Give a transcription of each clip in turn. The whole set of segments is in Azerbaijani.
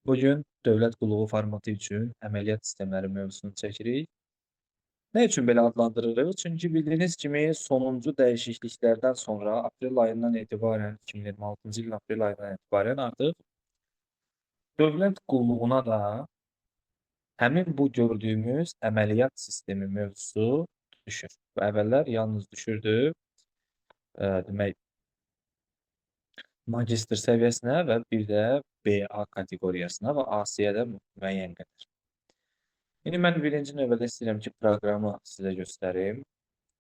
Bugün dövlət qulluğu formatı üçün əməliyyat sistemləri mövzusunu çəkirik. Nə üçün belə adlandırırıq? Çünki bildiyiniz kimi sonuncu dəyişikliklərdən sonra aprel ayından etibarən, 2026-cı ilin aprel ayından etibarən artıq dövlət qulluğuna da həmin bu gördüyümüz əməliyyat sistemi mövzusu düşür. Və əvvəllər yalnız düşürdü, demək, magistr səviyyəsinə və bir də BA kateqoriyasına və A-siyə də müəyyən qədər. İndi mən birinci növbədə istəyirəm ki, proqramı sizə göstərim.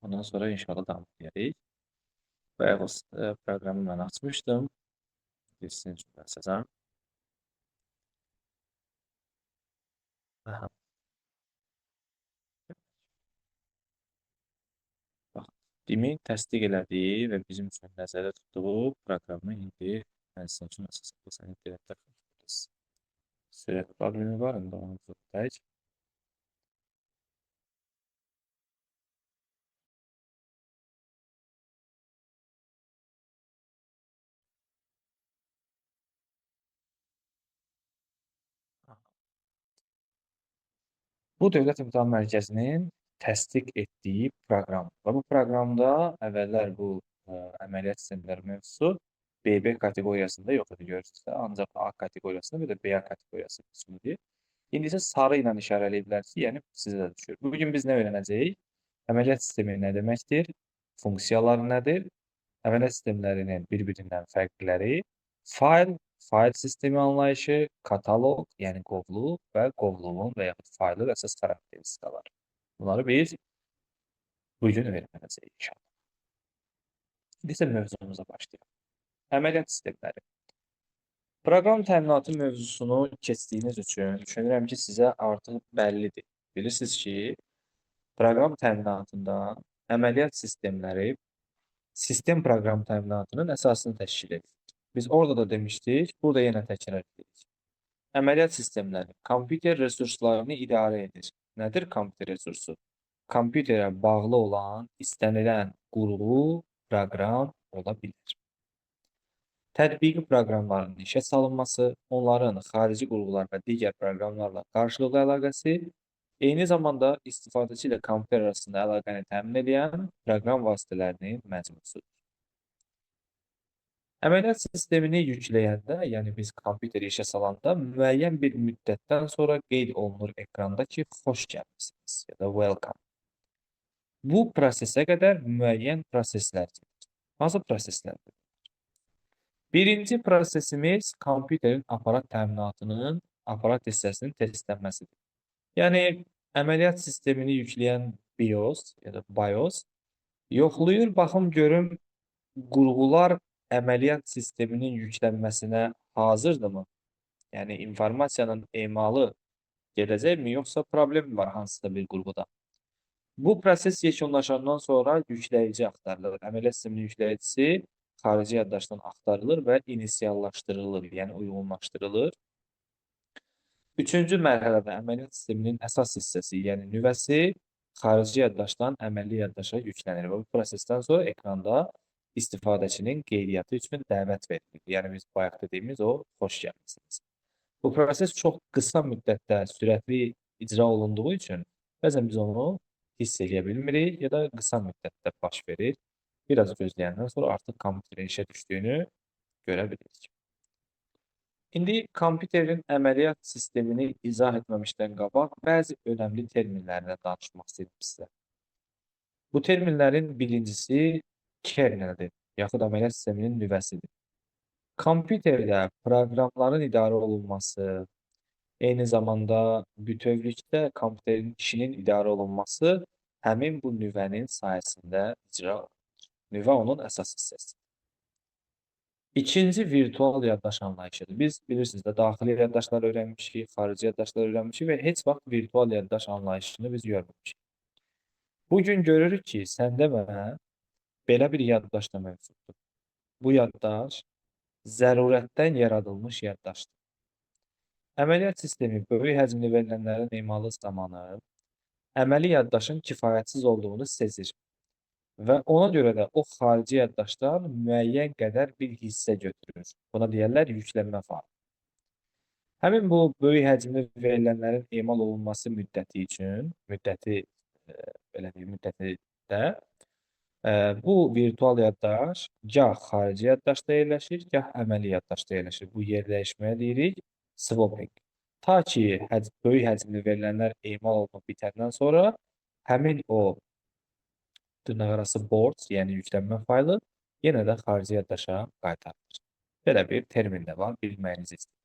Ondan sonra inşallah davam edərik. Bayaq proqramı mən açmışdım. Sizin üçün açacağam. Aha, bax, demin təsdiq elədiyi və bizim üçün nəzərdə tutduğu proqramı indi mən sizin üçün açacağım. Sən internetdə sürət problemi var, indi onu tutayıq. Bu Dövlət İmtahan Mərkəzinin təsdiq etdiyi proqram və bu proqramda əvvəllər bu əməliyyat sistemləri mövzusu BB kateqoriyasında yox idi, görürsünüz də, ancaq A kateqoriyasında və də BA kateqoriyası qismidir. İndi isə sarı ilə işarələyiblər ki, yəni sizə də düşür. Bugün biz nə öyrənəcəyik? Əməliyyat sistemi nə deməkdir? Funksiyaları nədir? Əməliyyat sistemlərinin bir-birindən fərqləri, fayl sistemi anlayışı, kataloq, yəni qovluq və qovluğun və yaxud faylın əsas xarakteristikaları. Bunları biz bugün öyrənəcəyik inşallah. İndi isə mövzumuza başlayaq. Əməliyyat sistemləri. Proqram təminatı mövzusunu keçdiyiniz üçün düşünürəm ki, sizə artıq bəllidir. Bilirsiniz ki, proqram təminatında əməliyyat sistemləri sistem proqram təminatının əsasını təşkil edir. Biz orada da demişdik, burada yenə təkrar edirik. Əməliyyat sistemləri kompüter resurslarını idarə edir. Nədir kompüter resursu? Kompüterə bağlı olan istənilən qurğu, proqram ola bilir. Tətbiqi proqramların işə salınması, onların xarici qurğular və digər proqramlarla qarşılıqlı əlaqəsi, eyni zamanda istifadəçi ilə kompüter arasında əlaqəni təmin edən proqram vasitələrinin məcmusudur. Əməliyyat sistemini yükləyəndə, yəni biz kompüteri işə salanda müəyyən bir müddətdən sonra qeyd olunur ekranda ki, xoş gəlmisiniz ya da welcome. Bu prosesə qədər müəyyən proseslər gedir. Hansı proseslərdir? Birinci prosesimiz kompüterin aparat təminatının aparat hissəsinin testlənməsidir. Yəni, əməliyyat sistemini yükləyən BIOS ya da BIOS yoxlayır, baxım görüm qurğular əməliyyat sisteminin yüklənməsinə hazırdırmı? Yəni, informasiyanın emalı gedəcəkmi, yoxsa problem var hansısa bir qurğuda? Bu proses yekunlaşandan sonra yükləyici axtarılır. Əməliyyat sisteminin yükləyicisi xarici yaddaşdan axtarılır və inisiallaşdırılır, yəni uyğunlaşdırılır. Üçüncü mərhələdə əməliyyat sisteminin əsas hissəsi, yəni nüvəsi xarici yaddaşdan əməli yaddaşa yüklənir və bu prosesdən sonra ekranda istifadəçinin qeydiyyatı üçün dəvət verilir. Yəni biz bayaq dediyimiz o xoş gəlmisiniz. Bu proses çox qısa müddətdə sürətli icra olunduğu üçün bəzən biz onu hiss edə bilmirik ya da qısa müddətdə baş verir. Biraz gözləyəndən sonra artıq kompüterin işə düşdüyünü görə bilirik. İndi kompüterin əməliyyat sistemini izah etməmişdən qabaq bəzi önəmli terminlərlə danışmaq istəyirəm sizə. Bu terminlərin birincisi kerneldir, yaxud əməliyyat sisteminin nüvəsidir. Kompüterdə proqramların idarə olunması, eyni zamanda bütövlükdə kompüterin işinin idarə olunması həmin bu nüvənin sayəsində icra olunur. Nüvə onun əsas hissəsidir. İkinci virtual yaddaş anlayışıdır. Biz bilirsiniz də daxili yaddaşları öyrənmişik, xarici yaddaşları öyrənmişik və heç vaxt virtual yaddaş anlayışını biz görməmişik. Bugün görürük ki, səndə mənə belə bir yaddaş da mövcuddur. Bu yaddaş zərurətdən yaradılmış yaddaşdır. Əməliyyat sistemi böyük həcmli verilənlərin emalı zamanı əməli yaddaşın kifayətsiz olduğunu sezir. Və ona görə də o xarici yaddaşdan müəyyən qədər bir hissə götürür. Buna deyərlər yüklənmə faili. Həmin bu böyük həcmli verilənlərin emal olunması müddəti üçün, e, belə deyim, müddəti də bu virtual yaddaş gah xarici yaddaşda yerləşir, gah əməli yaddaşda yerləşir. Bu yer dəyişməyə deyirik swapping. Ta ki böyük həcmli verilənlər emal olunub bitəndən sonra həmin o dırnaqarası board, yəni yüklənmə faylı yenə də xarici yaddaşa qaytarılır. Belə bir termin də var, bilməyiniz istəyir.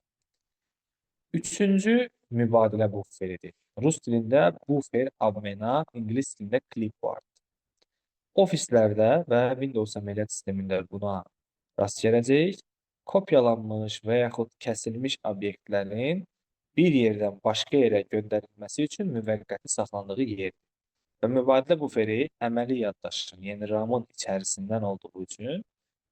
Üçüncü mübadilə buferidir. Rus dilində bufer abmena, ingilis dilində clipboard. Ofislərdə və Windows əməliyyat sistemində buna rast gələcəyik. Kopyalanmış və yaxud kəsilmiş obyektlərin bir yerdən başqa yerə göndərilməsi üçün müvəqqəti saxlandığı yerdir. Və mübadilə buferi əməli yaddaşın, yəni RAM-ın içərisindən olduğu üçün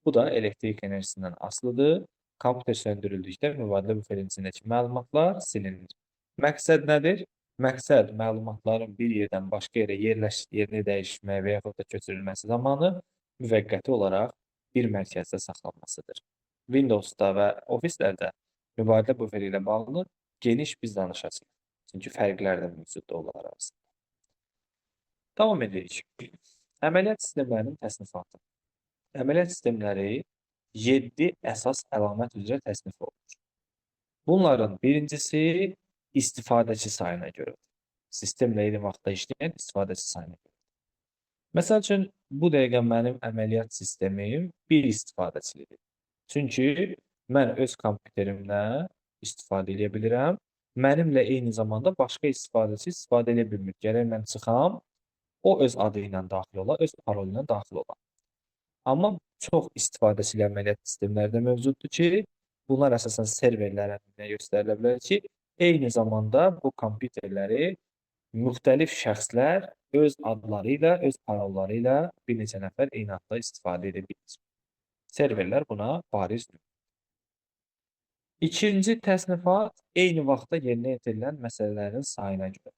bu da elektrik enerjisindən asılıdır. Kompüter söndürüldükdə mübadilə buferinin içindəki məlumatlar silinir. Məqsəd nədir? Məqsəd məlumatların bir yerdən başqa yerə yerini dəyişmək və yaxud da köçürülməsi zamanı müvəqqəti olaraq bir mərkəzdə saxlanmasıdır. Windows-da və Office-lərdə mübadilə buferi ilə bağlı geniş biz danışacağıq. Çünki fərqlər də mövcuddur onlar arasında. Davam edirik. Əməliyyat sistemlərinin təsnifatı. Əməliyyat sistemləri 7 əsas əlamət üzrə təsnif olunur. Bunların birincisi istifadəçi sayına görədir. Sistemlə eyni vaxtda işləyən istifadəçi sayına görədir. Məsəl üçün, bu dəqiqə mənim əməliyyat sistemim bir istifadəçilidir. Çünki mən öz kompüterimlə istifadə edə bilirəm. Mənimlə eyni zamanda başqa istifadəçi istifadə edə bilmir. Gərək mən çıxam, o öz adı ilə daxil ola, öz parolu ilə daxil ola. Amma çox istifadəçili əməliyyat sistemləri də mövcuddur ki, bunlar əsasən serverlər əmrinə göstərilə bilər ki, eyni zamanda bu kompüterləri müxtəlif şəxslər öz adları ilə, öz parolları ilə bir neçə nəfər eyni adda istifadə edə bilir. Serverlər buna bariz nümunədir. İkinci təsnifat eyni vaxtda yerinə yetirilən məsələlərin sayına görə.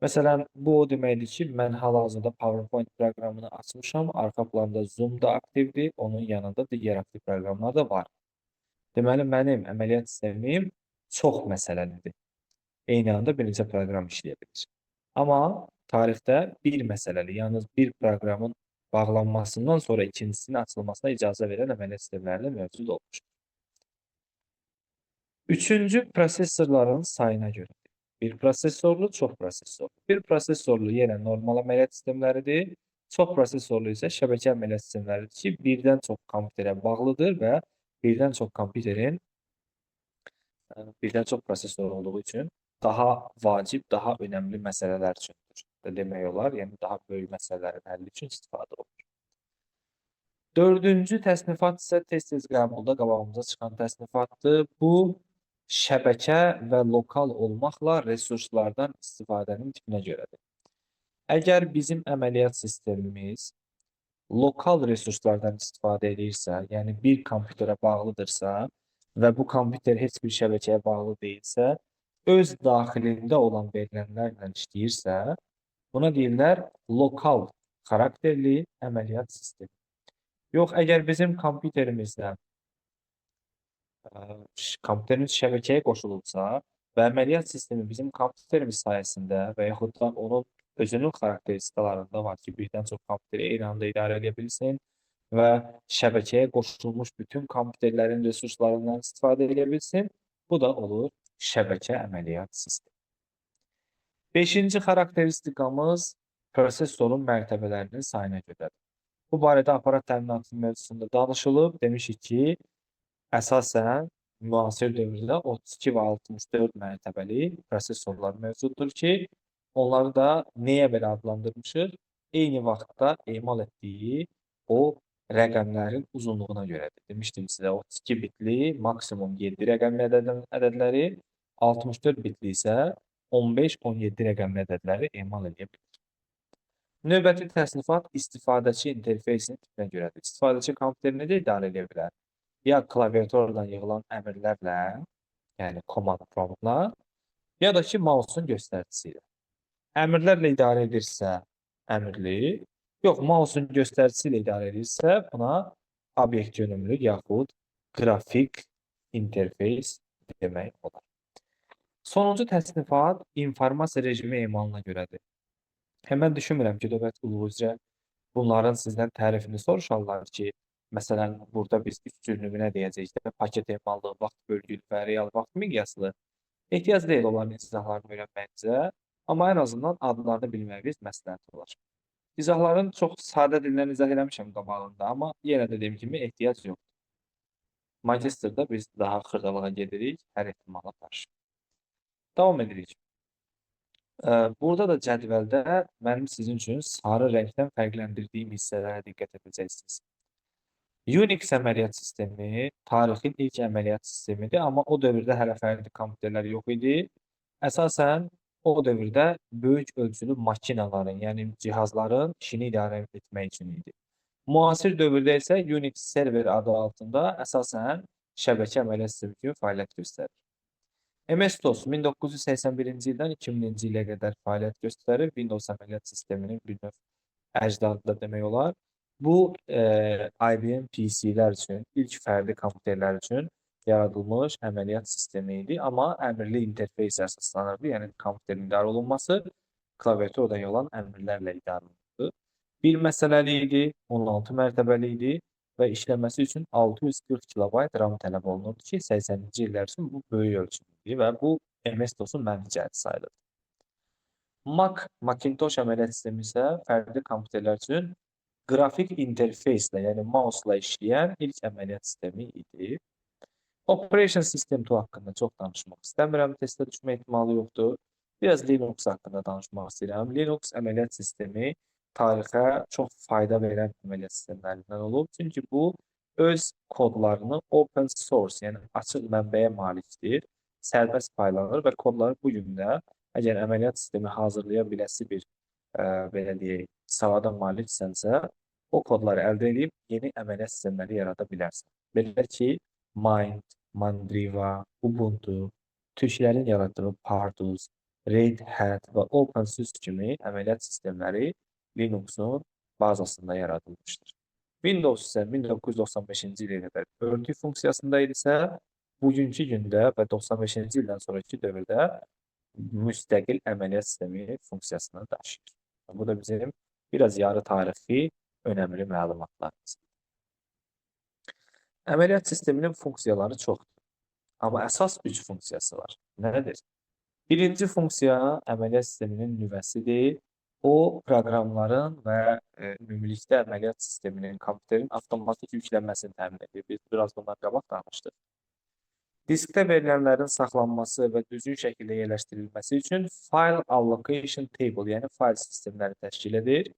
Məsələn, bu o deməkdir ki, mən hal-hazırda PowerPoint proqramını açmışam, arxa planda Zoom da aktivdir, onun yanında digər aktiv proqramlar da var. Deməli, mənim əməliyyat sistemim çox məsələlidir. Eyni anda bir neçə proqram işləyə bilir. Amma tarixdə bir məsələli, yalnız bir proqramın bağlanmasından sonra ikincisinin açılmasına icazə verən əməliyyat sistemləri də mövcud olmuşdur. Üçüncü prosesorların sayına görə. Bir prosesorlu, çox prosesorlu. Bir prosesorlu yenə normal əməliyyat sistemləridir. Çox prosesorlu isə şəbəkə əməliyyat sistemləridir ki, birdən çox kompüterə bağlıdır və birdən çox kompüterin birdən çox prosesor olduğu üçün daha vacib, daha önəmli məsələlər üçündür. Demək olar, yəni daha böyük məsələlərin həlli üçün istifadə olunur. Dördüncü təsnifat isə tez-tez qəbulda qabağımıza çıxan təsnifatdır. Bu, şəbəkə və lokal olmaqla resurslardan istifadənin tipinə görədir. Əgər bizim əməliyyat sistemimiz lokal resurslardan istifadə edirsə, yəni bir kompüterə bağlıdırsa və bu kompüter heç bir şəbəkəyə bağlı deyilsə, öz daxilində olan verilənlərlə işləyirsə, buna deyirlər lokal xarakterli əməliyyat sistemi. Yox, əgər bizim kompüterimizdə kompüterimiz şəbəkəyə qoşulubsa və əməliyyat sistemi bizim kompüterimiz sayəsində və yaxud da onun özünün xarakteristikalarında var ki, birdən çox kompüteri eyni anda idarə edə bilsin və şəbəkəyə qoşulmuş bütün kompüterlərin resurslarından istifadə edə bilsin, bu da olur şəbəkə əməliyyat sistemi. Beşinci xarakteristikamız prosesorun mərtəbələrinin sayına görədir. Bu barədə aparat təminatı mövzusunda danışılıb. Demişik ki, əsasən müasir dövrdə 32 və 64 mərtəbəli prosesorlar mövcuddur ki, onları da nəyə belə adlandırmışıq? Eyni vaxtda emal etdiyi o rəqəmlərin uzunluğuna görədir. Demişdim sizə 32 bitli maksimum 7 rəqəmli ədədləri, 64 bitli isə 15-17 rəqəmli ədədləri emal edə bilir. Növbəti təsnifat istifadəçi interfeysinin tipinə görədir. İstifadəçi kompüteri necə idarə edə bilər? Ya klaviaturadan yığılan əmrlərlə, yəni command promptla, ya da ki, mausun göstəricisi ilə. Əmrlərlə idarə edirsə əmrli, yox, mausun göstəricisi ilə idarə edirsə, buna obyekt yönümlü yaxud qrafik interfeys demək olar. Sonuncu təsnifat informasiya rejimi emalına görədir. Mən düşünmürəm ki, dövlət qulluğu üzrə bunların sizdən tərifini soruşarlar ki, məsələn, burada biz üstünlüyü nə deyəcəyik? Paket emallı, vaxt bölgülü və real vaxt miqyaslı. Ehtiyac deyil onların izahlarını öyrənməyinizə, amma ən azından adlarını bilməyiniz məsləhət olar. İzahların çox sadə dillə izah eləmişəm qabağında, amma yenə də dediyim kimi ehtiyac yoxdur. Magistrda biz daha xırdalığa gedirik hər ehtimala qarşı. Davam edirik. Burada da cədvəldə mənim sizin üçün sarı rəngdən fərqləndirdiyim hissələrə diqqət edəcəksiniz. Unix əməliyyat sistemi tarixin ilk əməliyyat sistemidir, amma o dövrdə hələ fərdi kompüterlər yox idi. Əsasən o dövrdə böyük ölçülü makinaların, yəni cihazların işini idarə etmək üçün idi. Müasir dövrdə isə Unix server adı altında əsasən şəbəkə əməliyyat sistemi kimi fəaliyyət göstərir. MS-DOS 1981-ci ildən 2000-ci ilə qədər fəaliyyət göstərir. Windows əməliyyat sisteminin bir növ əcdadı da demək olar. Bu, IBM PC-lər üçün, ilk fərdi kompüterlər üçün yaradılmış əməliyyat sistemi idi. Amma əmrli interfeys əsaslanırdı. Yəni, kompüterin idarə olunması klaviaturada olan əmrlərlə idarə olunurdu. Bir məsələli idi, 16 mərtəbəli idi və işləməsi üçün 640 kilobayt RAM tələb olunurdu ki, 80-ci illər üçün bu böyük ölçümdür və bu MS-DOS-un mənfi cəhəti sayılır. Macintosh əməliyyat sistemi isə fərdi kompüterlər üçün qrafik interfeyslə, yəni mouse-la işləyən ilk əməliyyat sistemi idi. Operation System 2 haqqında çox danışmaq istəmirəm, testə düşmə ehtimalı yoxdur. Biraz Linux haqqında danışmaq istəyirəm. Linux əməliyyat sistemi tarixə çox fayda verən əməliyyat sistemlərindən olub. Çünki bu, öz kodlarını open source, yəni açıq mənbəyə malikdir, sərbəst paylanır və kodları bugün də, əgər əməliyyat sistemi hazırlaya biləsi bir, belə deyək, savada maliksənsə, o kodları əldə edib yeni əməliyyat sistemləri yarada bilərsən. Belə ki, Mind, Mandriva, Ubuntu, türklərin yaratdığı Pardus, Red Hat və OpenSUSE kimi əməliyyat sistemləri Linux'un bazasında yaradılmışdır. Windows isə 1995-ci ilə qədər örtük funksiyasında idisə, bugünkü gündə və 95-ci ildən sonraki dövrdə müstəqil əməliyyat sistemi funksiyasını daşıyır. Bu da bizim biraz yarı tarixi önəmli məlumatlarımız. Əməliyyat sisteminin funksiyaları çoxdur. Amma əsas 3 funksiyası var. Nədir? Birinci funksiya əməliyyat sisteminin nüvəsidir. O, proqramların və ümumilikdə əməliyyat sisteminin, kompüterin avtomatik yüklənməsini təmin edir. Biz biraz bundan qabaq danışdıq. Diskdə verilənlərin saxlanması və düzgün şəkildə yerləşdirilməsi üçün File Allocation Table, yəni fayl sistemləri təşkil edir.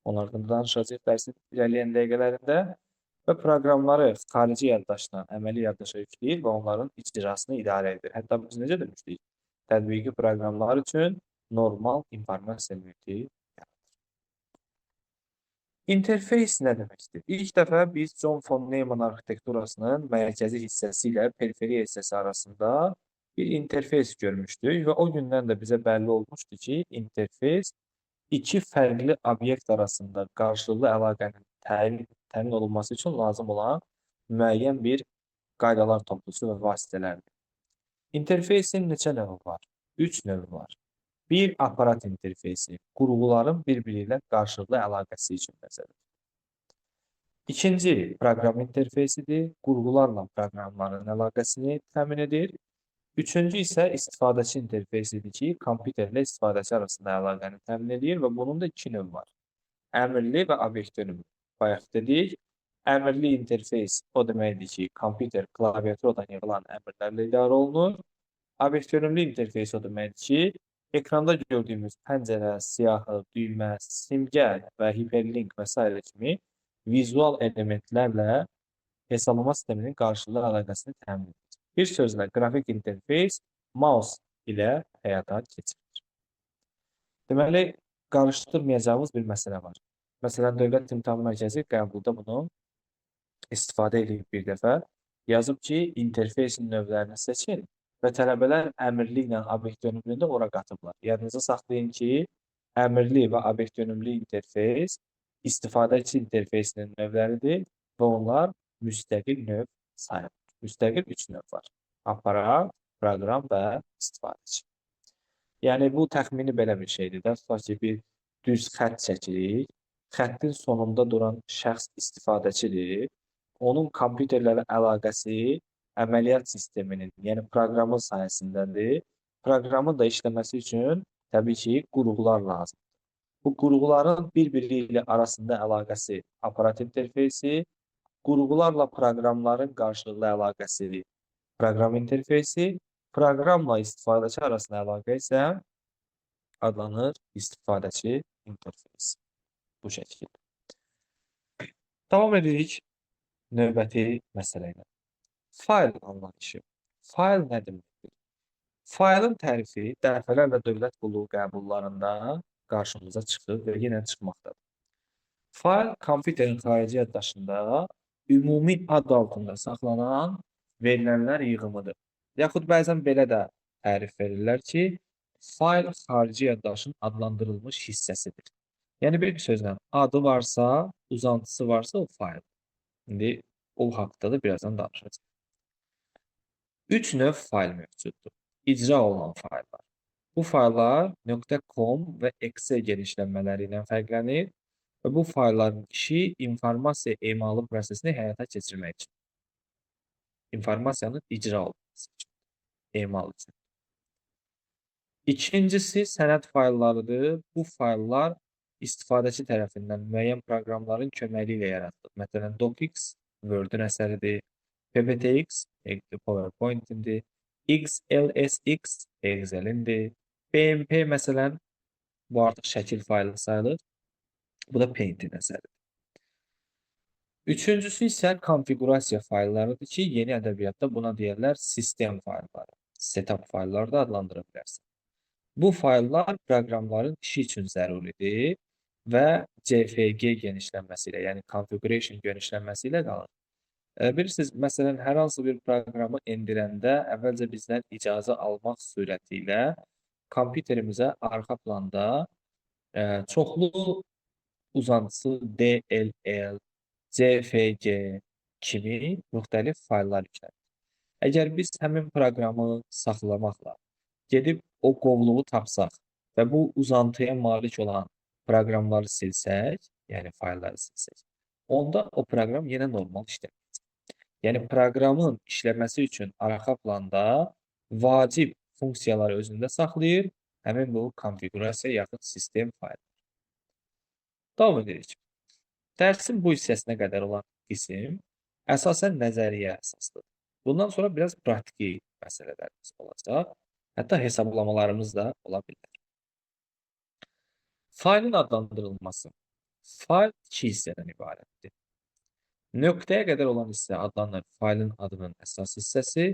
Onlardan danışacaq dərsin irəliyən dəqiqələrində və proqramları xarici yaddaşdan əməli yaddaşa yükləyir və onların icrasını idarə edir. Hətta biz necə demişdik? Tədbiqi proqramlar üçün normal informasiya mühiti yaradır. İnterfeys nə deməkdir? İlk dəfə biz John von Neumann arxitekturasının mərkəzi hissəsi ilə periferiya hissəsi arasında bir interfeys görmüşdük və o gündən də bizə bəlli olmuşdu ki, interfeys iki fərqli obyekt arasında qarşılıqlı əlaqənin təmin olunması üçün lazım olan müəyyən bir qaydalar toplusu və vasitələrdir. İnterfeysin neçə növü var? 3 növü var. Bir, aparat interfeysi, qurğuların bir-biri ilə qarşılıqlı əlaqəsi üçün nəzərdə tutulur. İkinci, proqram interfeysidir, qurğularla proqramların əlaqəsini təmin edir. Üçüncü isə istifadəçi interfeysidir ki, kompüterlə istifadəçi arasında əlaqəni təmin edir və bunun da 2 növü var. Əmrli və obyekt önümlü. Bayaq dedik, əmrli interfeys o deməkdir ki, kompüter klaviaturadan yığılan əmrlərlə idarə olunur. Obyekt önümlü interfeys o deməkdir ki, ekranda gördüyümüz pəncərə, siyahı, düymə, simgə və hiperlink və s. kimi vizual elementlərlə hesablama sisteminin qarşılıqlı əlaqəsini təmin edir. Bir sözlə, qrafik interfeys mouse ilə həyata keçirilir. Deməli, qarışdırmayacağımız bir məsələ var. Məsələn, Dövlət İmtahan Mərkəzi qəbulda bunu istifadə edib bir dəfə. Yazıb ki, interfeysin növlərini seçin və tələbələr əmrli ilə obyekt önümlü də ora qatıblar. Yadınızda saxlayın ki, əmrli və obyekt önümlü interfeys istifadəçi interfeysinin növləridir və onlar müstəqil növ sayılır. Müstəqil 3 növ var. Aparat, proqram və istifadəçi. Yəni bu təxmini belə bir şeydir də. Tutaq ki, bir düz xətt çəkirik. Xəttin sonunda duran şəxs istifadəçidir. Onun kompüterlərlə əlaqəsi əməliyyat sisteminin, yəni proqramın sayəsindədir. Proqramın da işləməsi üçün təbii ki, qurğular lazımdır. Bu qurğuların bir-biri ilə arasında əlaqəsi aparat interfeysi, qurğularla proqramların qarşılıqlı əlaqəsi proqram interfeysi, proqramla istifadəçi arasında əlaqə isə adlanır istifadəçi interfeysi. Bu şəkildə. Davam edirik növbəti məsələ ilə. Fayl anlayışı. Fayl nə deməkdir? Faylın tərifi dəfələrlə dövlət qulluğu qəbullarında qarşımıza çıxır və yenə çıxmaqdadır. Fayl kompüterin xarici yaddaşında ümumi ad altında saxlanan verilənlər yığımıdır. Yaxud bəzən belə də tərif verirlər ki, fayl xarici yaddaşın adlandırılmış hissəsidir. Yəni bir sözlə adı varsa, uzantısı varsa o fayl. İndi o haqqda da birazdan danışacağıq. Üç növ fayl mövcuddur. İcra olunan fayllar. Bu fayllar .com və .exe genişlənmələri ilə fərqlənir və bu faylların işi informasiya emalı prosesini həyata keçirmək üçün. İnformasiyanın icra olunması üçün, emal üçün. İkincisi sənəd fayllarıdır. Bu fayllar istifadəçi tərəfindən müəyyən proqramların köməyi ilə yaradılır. Məsələn, docx Word-ün əsəridir, PPTX PowerPoint-indir, XLSX Excel-indir, BMP məsələn bu artıq şəkil faylı sayılır. Bu da Paint-in əsəridir. Üçüncüsü isə konfigurasiya fayllarıdır ki, yeni ədəbiyyatda buna deyirlər sistem faylları, setup faylları da adlandıra bilərsən. Bu fayllar proqramların işi üçün zəruridir və CFG genişlənməsi ilə, yəni configuration genişlənməsi ilə qalır. Bilirsiniz, məsələn, hər hansı bir proqramı endirəndə əvvəlcə bizdən icazə almaq surəti ilə kompüterimizə arxa planda çoxlu uzantısı DLL, CFG kimi müxtəlif fayllar yüklənir. Əgər biz həmin proqramı saxlamaqla gedib o qovluğu tapsaq və bu uzantıya malik olan proqramları silsək, yəni faylları silsək, onda o proqram yenə normal işləməyəcək. Yəni proqramın işləməsi üçün arxa planda vacib funksiyaları özündə saxlayır, həmin bu konfigurasiya yaxud sistem faylı. Davam edirik. Dərsin bu hissəsinə qədər olan qism əsasən nəzəriyyə əsaslıdır. Bundan sonra biraz praktiki məsələlərimiz olacaq. Hətta hesablamalarımız da ola bilər. Faylın adlandırılması. Fayl iki hissədən ibarətdir. Nöqtəyə qədər olan hissə adlanır faylın adının əsas hissəsi.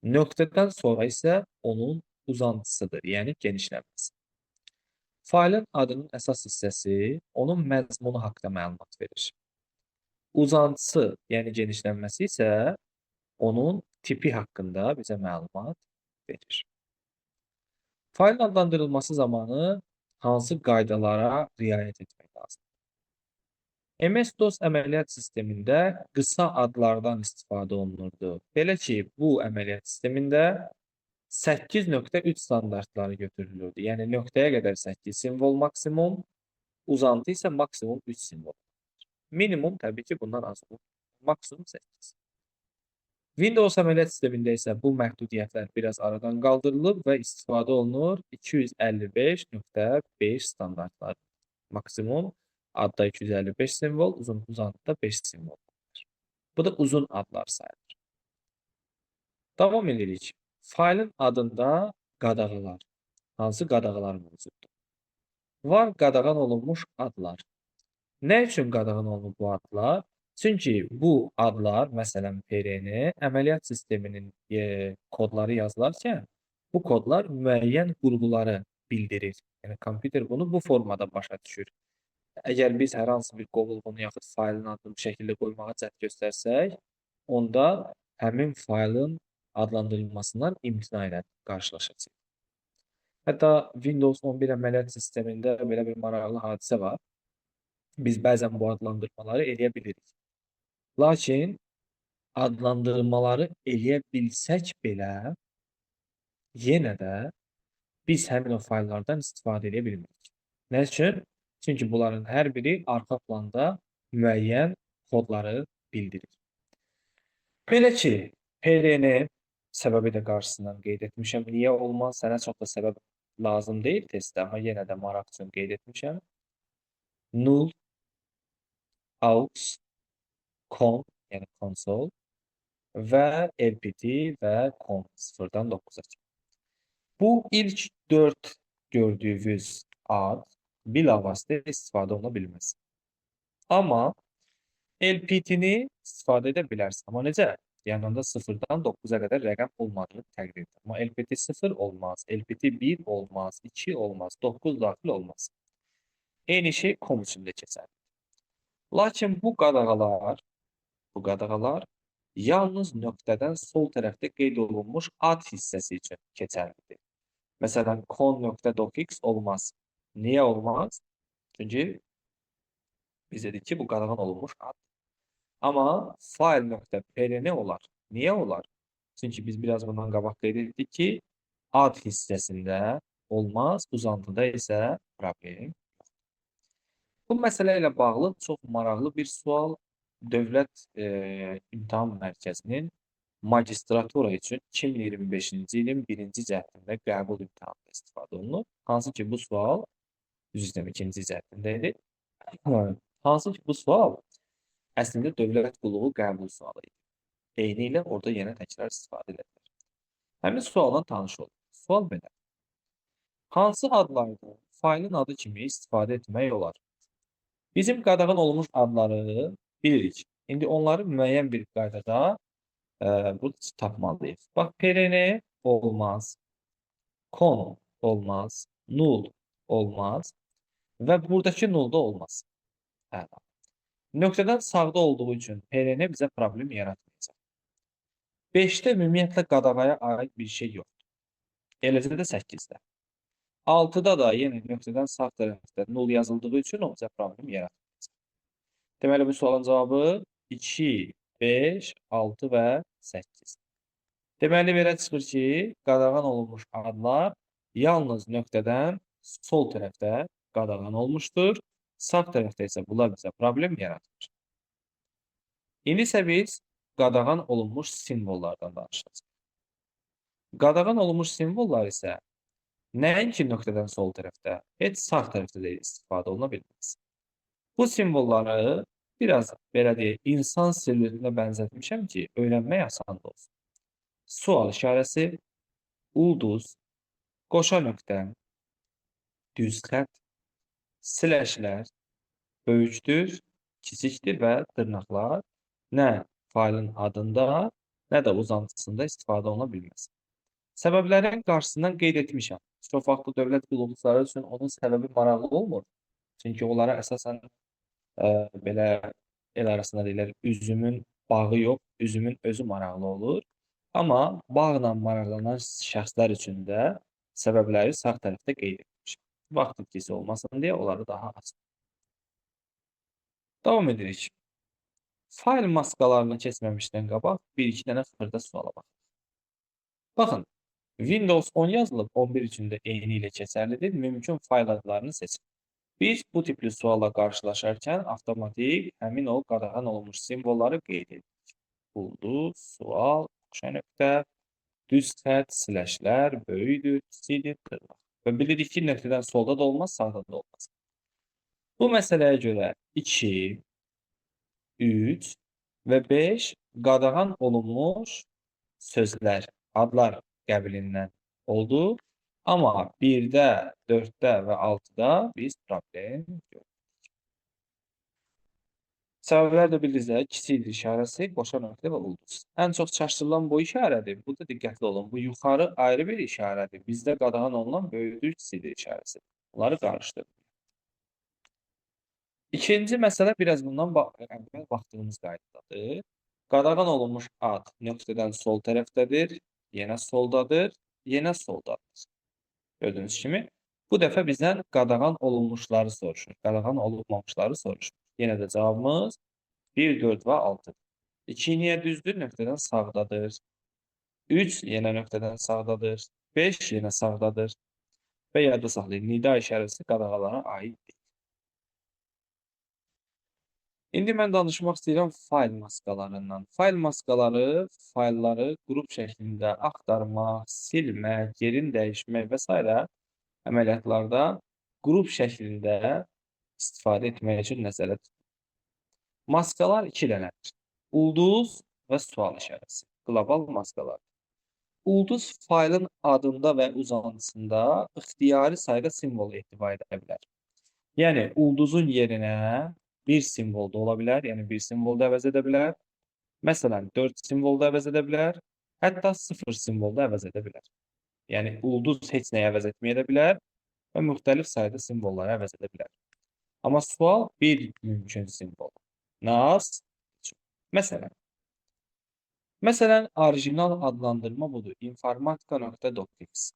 Nöqtədən sonra isə onun uzantısıdır, yəni genişlənməsi. Faylın adının əsas hissəsi onun məzmunu haqqında məlumat verir. Uzantısı, yəni genişlənməsi isə onun tipi haqqında bizə məlumat verir. Faylın adlandırılması zamanı hansı qaydalara riayət etmək lazımdır? MS-DOS əməliyyat sistemində qısa adlardan istifadə olunurdu. Belə ki, bu əməliyyat sistemində 8.3 standartları götürülürdü. Yəni, nöqtəyə qədər 8 simvol maksimum, uzantı isə maksimum 3 simvol. Minimum təbii ki, bundan az olur. Maksimum 8. Windows əməliyyat sistemində isə bu məhdudiyyətlər biraz aradan qaldırılıb və istifadə olunur 255.5 standartları. Maksimum adda 255 simvol, uzantıda 5 simvol. Bu da uzun adlar sayılır. Davam edirik. Faylın adında qadağalar. Hansı qadağalar mövcuddur? Var qadağan olunmuş adlar. Nə üçün qadağan olunub bu adlar? Çünki bu adlar, məsələn, PRN, əməliyyat sisteminin kodları yazılarkən bu kodlar müəyyən qurğuları bildirir. Yəni, kompüter bunu bu formada başa düşür. Əgər biz hər hansı bir qovluğunu yaxud faylın adını bu şəkildə qoymağa cəhd göstərsək, onda həmin faylın adlandırılmasından imtina ilə qarşılaşacaq. Hətta Windows 11 əməliyyat sistemində belə bir maraqlı hadisə var. Biz bəzən bu adlandırmaları eləyə bilirik. Lakin adlandırmaları eləyə bilsək belə, yenə də biz həmin o fayllardan istifadə edə bilmirik. Nə üçün? Çünki bunların hər biri arxa planda müəyyən kodları bildirir. Belə ki, PRN səbəbi də qarşısından qeyd etmişəm. Niyə olmaz? Sənə çox da səbəb lazım deyil testdə, amma yenə də maraq üçün qeyd etmişəm. Null, aux, con, yəni konsol və LPT və con 0-dan 9-a kimi. Bu ilk 4 gördüyünüz ad bilavasitə istifadə oluna bilməz. Amma LPT-ni istifadə edə bilərsən. Amma necə? Yəni onda 0-dan 9-a qədər rəqəm olmadığını təqdir edir. Amma LPT 0 olmaz, LPT 1 olmaz, 2 olmaz, 9 daxil olmaz. Eyni şey com üçün də keçərli. Lakin bu qadağalar yalnız nöqtədən sol tərəfdə qeyd olunmuş ad hissəsi üçün keçərlidir. Məsələn, con.docx olmaz. Niyə olmaz? Çünki biz dedik ki, bu qadağan olunmuş ad. Amma file.prn olar. Niyə olar? Çünki biz biraz bundan qabaq qeyd etdik ki, ad hissəsində olmaz, uzantıda isə problem. Bu məsələ ilə bağlı çox maraqlı bir sual Dövlət İmtahan Mərkəzinin magistratura üçün 2025-ci ilin 1-ci cəhdində qəbul imtahanında istifadə olunur. Hansı ki, bu sual, üzr istəyirəm, 2-ci cəhdində idi. Hansı ki, bu sual əslində dövlət qulluğu qəbul sualı idi. Eyni ilə orada yenə təkrar istifadə edilir. Həmin sualdan tanış olun. Sual belə. Hansı adlarda faylın adı kimi istifadə etmək olar? Bizim qadağan olunmuş adları bilirik. İndi onları müəyyən bir qaydada burada tapmalıyıq. Bax, PRN olmaz, con olmaz, null olmaz və buradakı null da olmaz. Əla. Nöqtədən sağda olduğu üçün PRN bizə problem yaratmayacaq. 5-də ümumiyyətlə qadağaya aid bir şey yoxdur. Eləcə də 8-də. 6-da da yenə nöqtədən sağ tərəfdə null yazıldığı üçün o bizə problem yaratmayacaq. Deməli, bu sualın cavabı 2, 5, 6 və 8. Deməli, belə çıxır ki, qadağan olunmuş adlar yalnız nöqtədən sol tərəfdə qadağan olmuşdur. Sağ tərəfdə isə bunlar bizə problem yaratır. İndi isə biz qadağan olunmuş simvollardan danışacağıq. Qadağan olunmuş simvollar isə nəinki nöqtədən sol tərəfdə, heç sağ tərəfdə də istifadə oluna bilməz. Bu simvolları biraz belə deyək, insan siluetinə bənzətmişəm ki, öyrənmək asan olsun. Sual işarəsi, ulduz, qoşa nöqtə, düz xətt, slashlər, böyükdür, kiçikdir və dırnaqlar nə faylın adında, nə də uzantısında istifadə oluna bilməz. Səbəblərin qarşısından qeyd etmişəm. Çox vaxt dövlət qulluqçuları üçün onun səbəbi maraqlı olmur. Çünki onlara əsasən belə el arasında deyirlər, üzümün bağı yox, üzümün özü maraqlı olur. Amma bağla maraqlanan şəxslər üçün də səbəbləri sağ tərəfdə qeyd etmişəm. Vaxt itkisi olmasın deyə onları daha az. Davam edirik. Fayl maskalarını keçməmişdən qabaq bir-iki dənə xırda suala baxın. Baxın, Windows 10 yazılıb 11 üçün də eyni ilə keçərlidir. Mümkün fayl adlarını seçin. Biz bu tipli sualla qarşılaşarkən avtomatik həmin o qadağan olunmuş simvolları qeyd edirik. Ulduz, sual, qoşa nöqtə, düz xətt, slashlər, böyükdür, kiçikdir, dırnaq. Və bilirik ki, nöqtədən solda da olmaz, sağda da olmaz. Bu məsələyə görə 2, 3 və 5 qadağan olunmuş sözlər, adlar qəbilindən oldu. Amma 1-də, 4-də və 6-da biz problem görürük. Səbəblər də bildiniz, kiçikdir işarəsi, qoşa nöqtə və ulduz. Ən çox çaşdırılan bu işarədir. Burada diqqətli olun. Bu yuxarı ayrı bir işarədir. Bizdə qadağan olunan böyükdür, kiçikdir işarəsi. Bunları qarışdırın. İkinci məsələ biraz bundan əvvəl baxdığımız qaydadır. Qadağan olunmuş ad nöqtədən sol tərəfdədir, yenə soldadır, yenə soldadır. Gördüyünüz kimi, bu dəfə bizdən qadağan olunmuşları soruşur, qadağan olunmamışları soruşur. Yenə də cavabımız 1, 4 və 6-dır. 2 niyə düzdür? Nöqtədən sağdadır. 3 yenə nöqtədən sağdadır. 5 yenə sağdadır. Və yadda saxlayın, nida işarəsi qadağalara aiddir. İndi mən danışmaq istəyirəm fayl maskalarından. Fayl maskaları, faylları qrup şəklində axtarmaq, silmək, yerini dəyişmək və s. əməliyyatlarda qrup şəklində istifadə etmək üçün nəzərdə tutulur. Maskalar iki dənədir. Ulduz və sual işarəsi. Qlobal maskalar. Ulduz faylın adında və uzantısında ixtiyari sayda simvol etibar edə bilər. Yəni, ulduzun yerinə bir simvol da ola bilər, yəni bir simvol da əvəz edə bilər. Məsələn, 4 simvol da əvəz edə bilər, hətta 0 simvol da əvəz edə bilər. Yəni, ulduz heç nəyə əvəz etməyə də bilər və müxtəlif sayda simvolları əvəz edə bilər. Amma sual bir mümkün simvol. Nas. Məsələn, orijinal adlandırma budur. informatika.docx.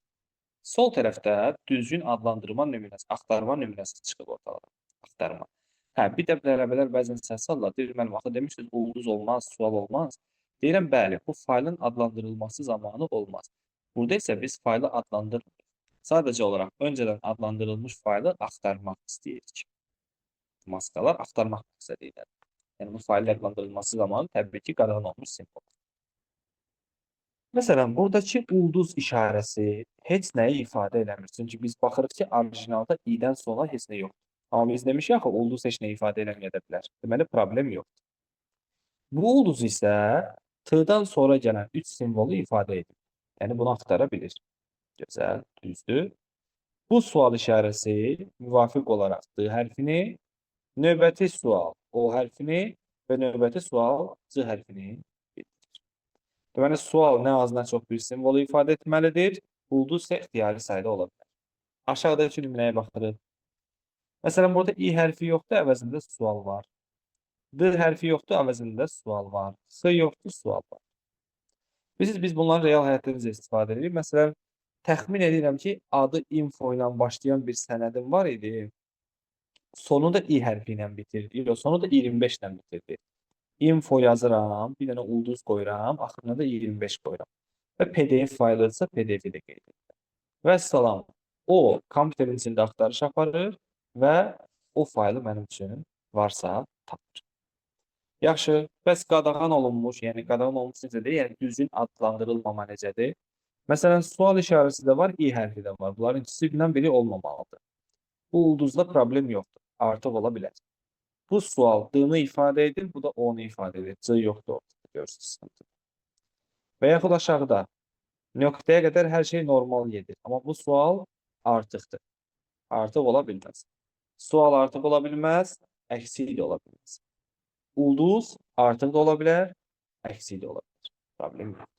Sol tərəfdə düzgün adlandırma nümunəsi, axtarma nümunəsi çıxıb ortalığa. Axtarma. Hə, bir də tələbələr bəzən səhv salırlar. Deyir, müəllim, axı demişsiniz, ulduz olmaz, sual olmaz. Deyirəm, bəli, bu faylın adlandırılması zamanı olmaz. Burada isə biz faylı adlandırmırıq. Sadəcə olaraq öncədən adlandırılmış faylı axtarmaq istəyirik. Maskalar axtarmaq məqsədi ilə. Yəni, bu faylın adlandırılması zamanı təbii ki, qadağan olmuş simvol. Məsələn, buradakı ulduz işarəsi heç nəyi ifadə eləmir. Çünki biz baxırıq ki, orijinalda i-dən sonra heç nə yoxdur. Amma biz demişik axı, ulduz heç nə ifadə eləməyə də bilər. Deməli, problem yoxdur. Bu ulduz isə t-dan sonra gələn 3 simvolu ifadə edir. Yəni, bunu axtara bilir. Gözəl, düzdür. Bu sual işarəsi müvafiq olaraq d hərfini, növbəti sual o hərfini və növbəti sual c hərfini bildirir. Deməli, sual nə az, nə çox bir simvolu ifadə etməlidir. Ulduz isə ixtiyari sayda ola bilər. Aşağıdakı nümunəyə baxırıq. Məsələn, burada i hərfi yoxdur, əvəzində sual var. D hərfi yoxdur, əvəzində sual var. S yoxdur, sual var. Biz bunları real həyatda necə istifadə edirik? Məsələn, təxmin edirəm ki, adı info ilə başlayan bir sənədim var idi. Sonu da i hərfi ilə bitirdi. Sonu da 25 ilə bitirdi. Info yazıram, bir dənə ulduz qoyuram, axırına da 25 qoyuram. Və PDF faylıysa PDF-i də qeyd edirəm. Və salam, o, kompüterin içində axtarış aparır və o faylı mənim üçün varsa tapır. Yaxşı, bəs qadağan olunmuş, yəni qadağan olunmuş necədir? Yəni düzgün adlandırılmama necədir? Məsələn, sual işarəsi də var, i hərfi də var. Bunların ikisindən biri olmamalıdır. Bu ulduzda problem yoxdur, artıq ola bilər. Bu sual d-nı ifadə edir, bu da o-nu ifadə edir. C yoxdur ortada, görürsünüz. Və yaxud aşağıda, nöqtəyə qədər hər şey normal gedir. Amma bu sual artıqdır. Artıq ola bilməz. Sual artıq ola bilməz, əksik də ola bilməz. Ulduz artıq da ola bilər, əksik də ola bilər. Problem yoxdur.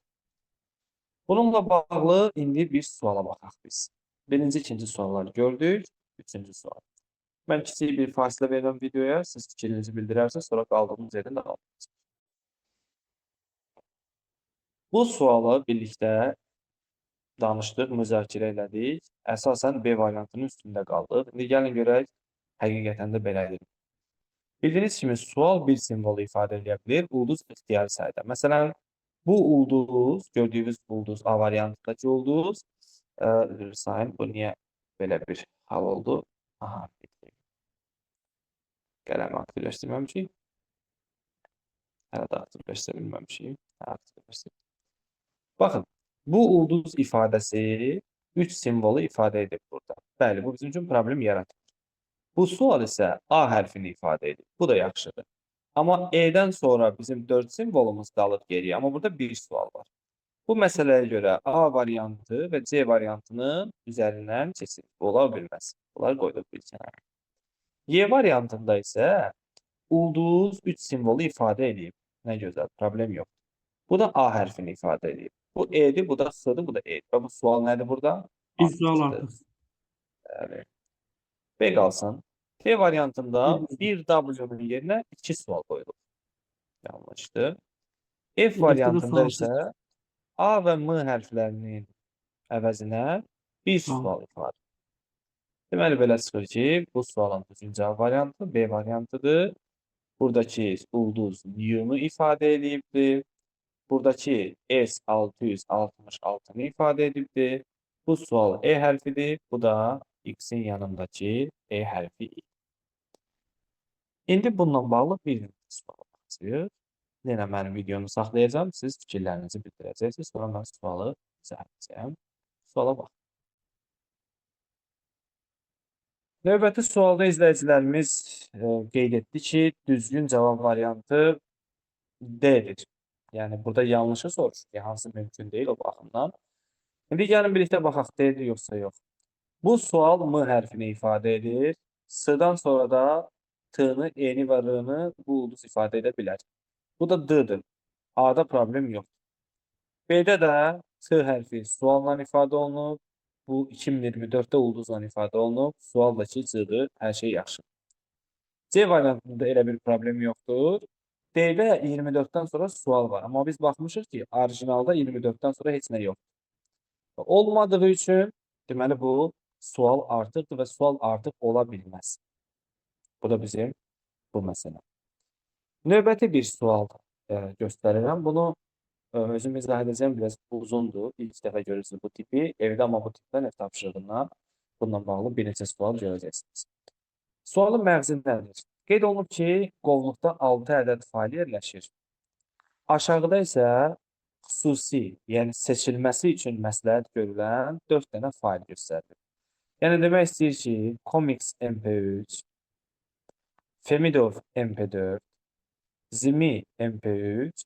Bununla bağlı indi bir suala baxaq biz. Birinci, ikinci sualları gördük. Üçüncü sual. Mən kiçik bir fasilə verirəm videoya, siz fikrinizi bildirərsiniz, sonra qaldığımız yerdən davam edəcək. Bu sualı birlikdə danışdıq, müzakirə elədik. Əsasən B variantının üstündə qaldıq. İndi gəlin görək, həqiqətən də belədir. Bildiyiniz kimi, sual bir simvolu ifadə edə bilir, ulduz ixtiyari sayda. Məsələn, bu ulduz, gördüyünüz ulduz, A variantındakı ulduz, sayın, bu niyə belə bir hal oldu? Aha, qələmi aktivləşdirməmişik. Hələ də aktivləşdirə bilməmişik. Baxın, bu ulduz ifadəsi 3 simvolu ifadə edir burada. Bəli, bu bizim üçün problem yaratır. Bu sual isə A hərfini ifadə edir. Bu da yaxşıdır. Amma E-dən sonra bizim 4 simvolumuz qalır geriyə. Amma burada bir sual var. Bu məsələyə görə A variantı və C variantının üzərindən keçir. Ola bilməz. Bunları qoyduq bir kənara. Y variantında isə ulduz 3 simvolu ifadə edib. Nə gözəl, problem yox. Bu da A hərfini ifadə edib. Bu E-dir, bu da S-dır, bu da E-dir. Və bu sual nədir burada? Bir sual artıq. Bəli. B qalsın. B variantında bir W-nun yerinə 2 sual qoyulub. Yanlışdır. F variantında isə A və M hərflərinin əvəzinə bir sual ifadə. Deməli, belə çıxır ki, bu sualın düzgün cavab variantı B variantıdır. Buradakı ulduz U'nu ifadə edibdir. Buradakı S666'nı ifadə edibdir. Bu sual E hərfidir. Bu da X'in yanındakı E hərfi. İndi bununla bağlı bir sual baxacağıq. Yenə mənim videomu saxlayacağım. Siz fikirlərinizi bildirəcəksiniz. Sonra mən sualı izah edəcəyəm. Suala bax. Növbəti sualda izləyicilərimiz qeyd etdi ki, düzgün cavab variantı D'dir. Yəni burada yanlışı soruşur ki, hansı mümkün deyil o baxımdan. İndi gəlin birlikdə baxaq D'dir yoxsa yox. Bu sual M hərfini ifadə edir. S-dan sonra da T-ni, E-ni və R-nı bu ulduz ifadə edə bilər. Bu da D-dir. A-da problem yox. B-də də T hərfi sualla ifadə olunub. Bu 2024-də ulduzla ifadə olunub. Sual da ki, C-dir. Hər şey yaxşı. C variantında elə bir problem yoxdur. D-də 24-dən sonra sual var. Amma biz baxmışıq ki, orijinalda 24-dən sonra heç nə yoxdur. Olmadığı üçün, deməli bu sual artıqdır və sual artıq ola bilməz. Bu da bizim bu məsələ. Növbəti bir sual göstərirəm. Bunu özüm izah edəcəm, biraz uzundur. İlk dəfə görürsünüz bu tipi. Evdə amma bu tipdən ev tapşırığından bununla bağlı bir neçə sual görəcəksiniz. Sualın məğzi nədir? Qeyd olunub ki, qovluqda 6 ədəd fail yerləşir. Aşağıda isə xüsusi, yəni seçilməsi üçün məsləhət görülən 4 dənə fail göstərilir. Yəni demək istəyir ki, Comics MP3, Femidov MP4, Zimi MP3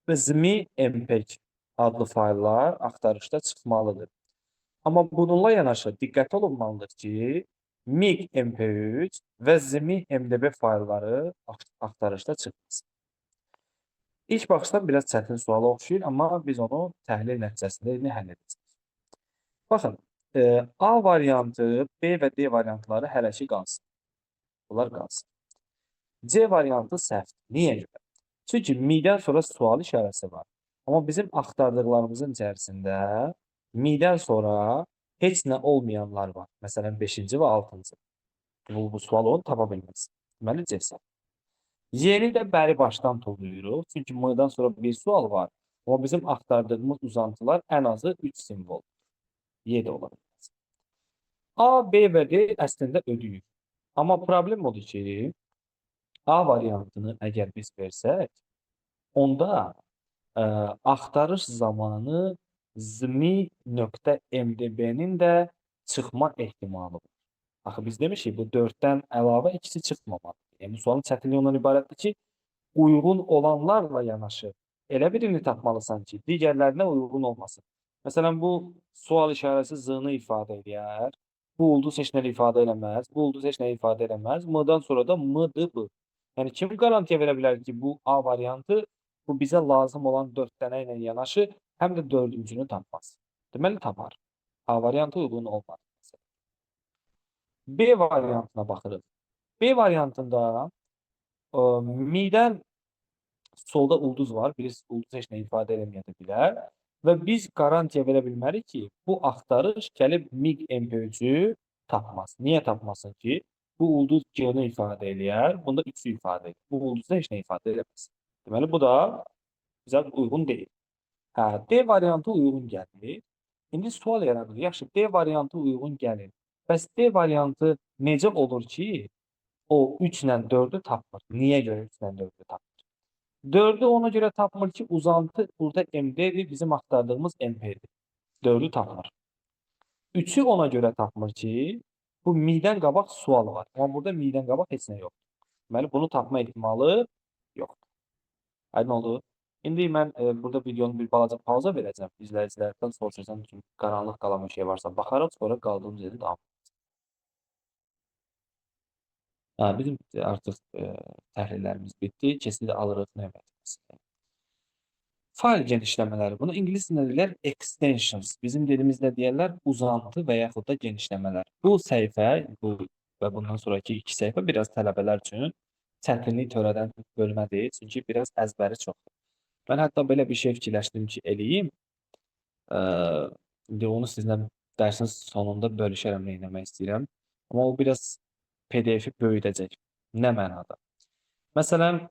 və Zimi MP2 adlı fayllar axtarışda çıxmalıdır. Amma bununla yanaşı diqqət olunmalıdır ki, MIG MP3 və Zimi MDB faylları axtarışda çıxmasın. İlk baxışdan biraz çətin suala oxşayır, amma biz onu təhlil nəticəsində indi həll edəcəyik. Baxın, A variantı, B və D variantları hələ ki qalsın. Bunlar qalsın. C variantı səhvdir. Niyə görə? Çünki midən sonra sual işarəsi var. Amma bizim axtardıqlarımızın içərisində midən sonra heç nə olmayanlar var. Məsələn, 5-ci və 6-cı. Bu sual onu tapa bilməz. Deməli, C səhv. Y'ni də bəri başdan toplayırıq. Çünki M-dan sonra bir sual var. Amma bizim axtardığımız uzantılar ən azı 3 simvol. Y də ola bilməz. A, B və D əslində ödəyir. Amma problem odur ki, A variantını əgər biz versək, onda axtarış zamanı zmi.mdb-nin də çıxma ehtimalı var. Axı biz demişik, bu 4-dən əlavə ikisi çıxmamalıdır. Yəni, sualın çətinliyi ondan ibarətdir ki, uyğun olanlarla yanaşı elə birini tapmalısan ki, digərlərinə uyğun olmasın. Məsələn, bu sual işarəsi Z-nı ifadə edir. Bu ulduz heç nə ifadə eləməz. Bu ulduz heç nə ifadə eləməz. M-dan sonra da M-dır bu. Yəni, kim qarantiya verə bilər ki, bu A variantı bu bizə lazım olan 4 dənə ilə yanaşı həm də 4-cünü tapmaz. Deməli, tapar. A variantı uyğun olmaz. B variantına baxırıq. B variantında midən solda ulduz var. Birisi ulduz heç nə ifadə eləməyə də bilər. Və biz qarantiya verə bilmərik ki, bu axtarış gəlib MIG MP3-ü tapmaz. Niyə tapmasın ki? Bu ulduz G-ni ifadə eləyər, bunda 3-ü ifadə edir. Bu ulduzda heç nə ifadə eləməz. Deməli, bu da bizə uyğun deyil. Hə, D variantı uyğun gəlir. İndi sual yaranır. Yaxşı, D variantı uyğun gəlir. Bəs D variantı necə olur ki, o 3 ilə 4-ü tapmır? Niyə görə 3 ilə 4-ü tapmır? 4-ü ona görə tapmır ki, uzantı burada MD-dir, bizim axtardığımız MP-dir. 4-ü tapmır. 3-ü ona görə tapmır ki, bu midən qabaq sual var. Amma burada midən qabaq heç nə yoxdur. Deməli, bunu tapma ehtimalı yoxdur. Aydın oldu? İndi mən burada videonun bir balaca pauza verəcəm. İzləyicilərdən soruşacağım ki, qaranlıq qalan bir şey varsa baxarıq, sonra qaldığımız yerdə davam. Bizim artıq təhlillərimiz bitdi. Keçid alırıq növbəti. Fayl genişləmələri. Bunu ingilis dilində deyirlər extensions. Bizim dilimizdə deyirlər uzantı və yaxud da genişləmələr. Bu səhifə, və bundan sonraki 2 səhifə biraz tələbələr üçün çətinlik törədən bölmədir. Çünki biraz əzbəri çoxdur. Mən hətta belə bir şey fikirləşdim ki, eləyim. İndi onu sizlə dərsin sonunda bölüşərəm, nə etmək istəyirəm. Amma o biraz PDF-i böyüdəcək. Nə mənada? Məsələn,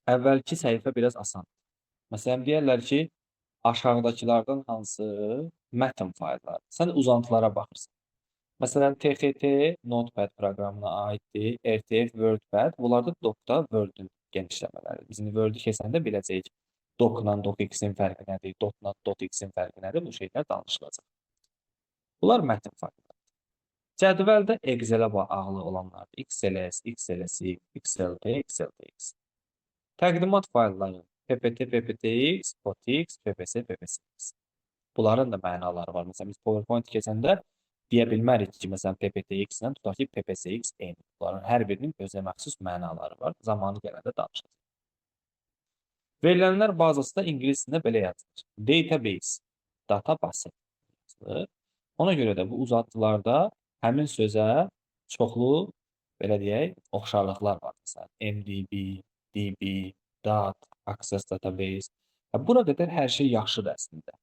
əvvəlki səhifə biraz asandır. Məsələn, deyərlər ki, aşağıdakılardan hansı mətn faylları? Sən uzantılara baxırsan. Məsələn, TXT Notepad proqramına aiddir, RTF WordPad. Bunlarda Doc'da Word-ün genişləmələri. Biz indi Word-ü keçəndə biləcəyik. Doc-la docx-in fərqi nədir, Dot-la dotx-in fərqi nədir? Bu şeylər danışılacaq. Bunlar mətn faylları. Cədvəldə Excel-ə bağlı olanlardır. XLS, XLSX, XLT, XLTX. Təqdimat faylları PPT, PPTX, POTX, PPS, PPSX. Bunların da mənaları var. Məsələn, biz PowerPoint keçəndə deyə bilmərik ki, məsələn, PPTX-lə tutaq ki, PPSX eyni. Bunların hər birinin özə məxsus mənaları var. Zamanı gələndə danışacağıq. Verilənlər bazası da ingilis dilində belə yazılır. Database, data bası yazılır. Ona görə də bu uzantılarda həmin sözə çoxlu, belə deyək, oxşarlıqlar var. Məsələn, MDB, DB, DAT, Access Database. Bura qədər hər şey yaxşıdır əslində.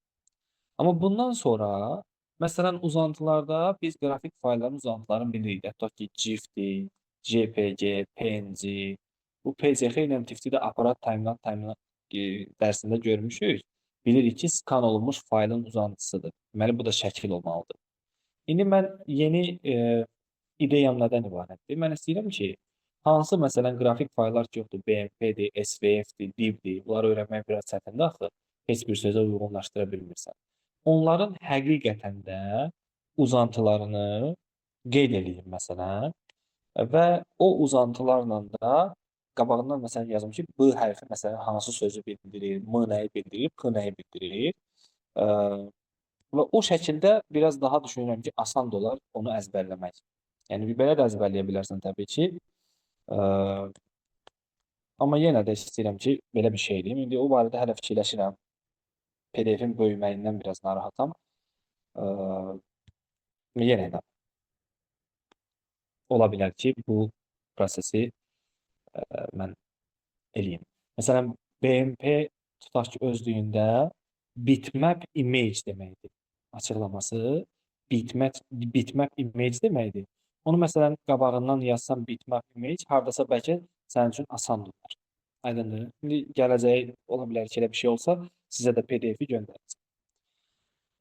Amma bundan sonra, məsələn, uzantılarda biz qrafik faylların uzantılarını bilirik. Tutaq ki, GIF-dir, JPG, PNG. Bu PCX ilə tifti də aparat timeline dərsində görmüşük. Bilirik ki, skan olunmuş faylın uzantısıdır. Deməli, bu da şəkil olmalıdır. İndi mən yeni ideyam nədən ibarətdir? Mən istəyirəm ki, hansı məsələn qrafik fayllar ki yoxdur, BMP-dir, SVF-dir, DIV-dir, bunları öyrənmək biraz çətindir axı. Heç bir sözə uyğunlaşdıra bilmirsən. Onların həqiqətən də uzantılarını qeyd edeyim məsələn və o uzantılarla da qabağından məsələn yazım ki, B hərfi məsələn hansı sözü bildirir, M nəyi bildirir, P nəyi bildirir. Və o şəkildə biraz daha düşünürəm ki, asan da olar onu əzbərləmək. Yəni belə də əzbərləyə bilərsən təbii ki. Amma yenə də istəyirəm ki, belə bir şey edeyim. İndi o barədə hələ fikirləşirəm. PDF-in böyüməyindən biraz narahatam. Yenə də ola bilər ki, bu prosesi mən eləyim. Məsələn, BMP tutaq ki, özlüyündə bitmap image deməkdir. Açıqlaması bitmap image deməkdir. Onu məsələn qabağından yazsam bitmap image, hardasa bəlkə sənin üçün asan olar. Aydındır. İndi gələcəyi ola bilər ki, elə bir şey olsa, sizə də PDF-i göndərəcəm.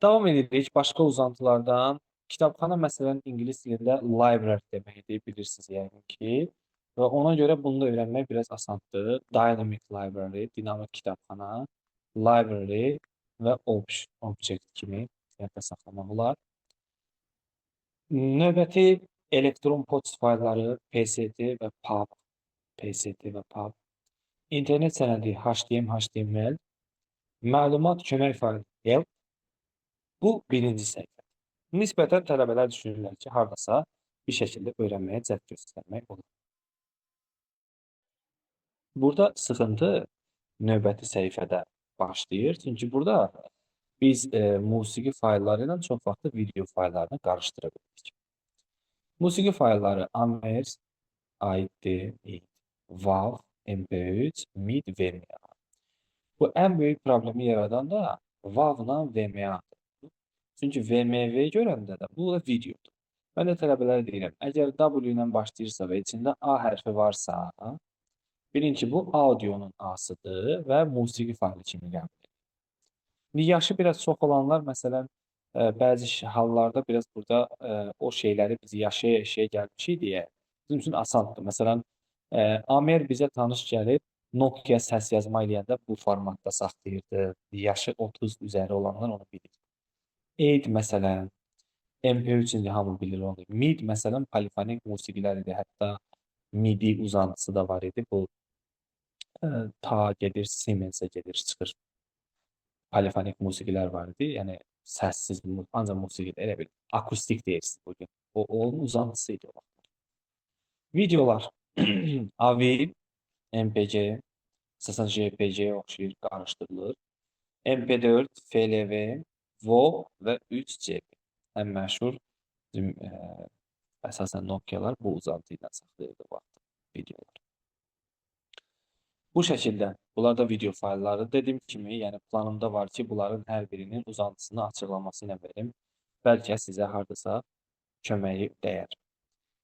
Davam edirik başqa uzantılardan. Kitabxana məsələn ingilis dilində library deməkdir, bilirsiniz yəqin ki. Və ona görə bunu da öyrənmək biraz asandır. Dynamic library, dinamik kitabxana, library və object kimi yadda saxlamaq olar. Növbəti elektron poçt faylları PST və PUB, PST və PUB. İnternet sənədi HTML, məlumat kömək faylı help. Bu birinci səhifə. Nisbətən tələbələr düşünürlər ki, hardasa bir şəkildə öyrənməyə cəhd göstərmək olur. Burada sıxıntı növbəti səhifədə başlayır. Çünki burada biz musiqi faylları ilə çox vaxt video fayllarını qarışdıra bilirik. Musiqi faylları Ames, aiddir, WAV, MP3, MID, VMA. Bu ən böyük problemi yaradan da WAV-la VMA-dır. Çünki VMV görəndə də bu da videodur. Mən də tələbələrə deyirəm, əgər W ilə başlayırsa və içində A hərfi varsa, bilin ki, bu audionun A-sıdır və musiqi faylı kimi qəbul edilir. Yaşı biraz çox olanlar, məsələn, bəzi hallarda biraz burada o şeyləri biz yaşaya gəlmişik deyə bizim üçün asandır. Məsələn, Amer bizə tanış gəlir, Nokia səs yazma eləyəndə bu formatda saxlayırdı. Yaşı 30 üzəri olanlar onu bilir. Aid məsələn, MP3 indi hamı bilir onu. MID məsələn polifonik musiqilər idi. Hətta MIDI uzantısı da var idi. Bu ta gedir, Siemens-ə gedir, çıxır. Polifonik musiqilər var idi. Yəni səssiz, ancaq musiqi elə bil akustik deyirsiniz bugün. Onun uzantısı idi o. Videolar AVI, MPG, əsasən JPG oxşayır, qarışdırılır. MP4, FLV, WAV və 3CP. Ən məşhur əsasən Nokialar bu uzantı ilə saxlayırdı vaxtı videolar. Bu şəkildə bunlar da video faylları. Dediyim kimi, yəni planımda var ki, bunların hər birinin uzantısını açıqlaması ilə verim. Bəlkə sizə hardasa köməyi dəyər.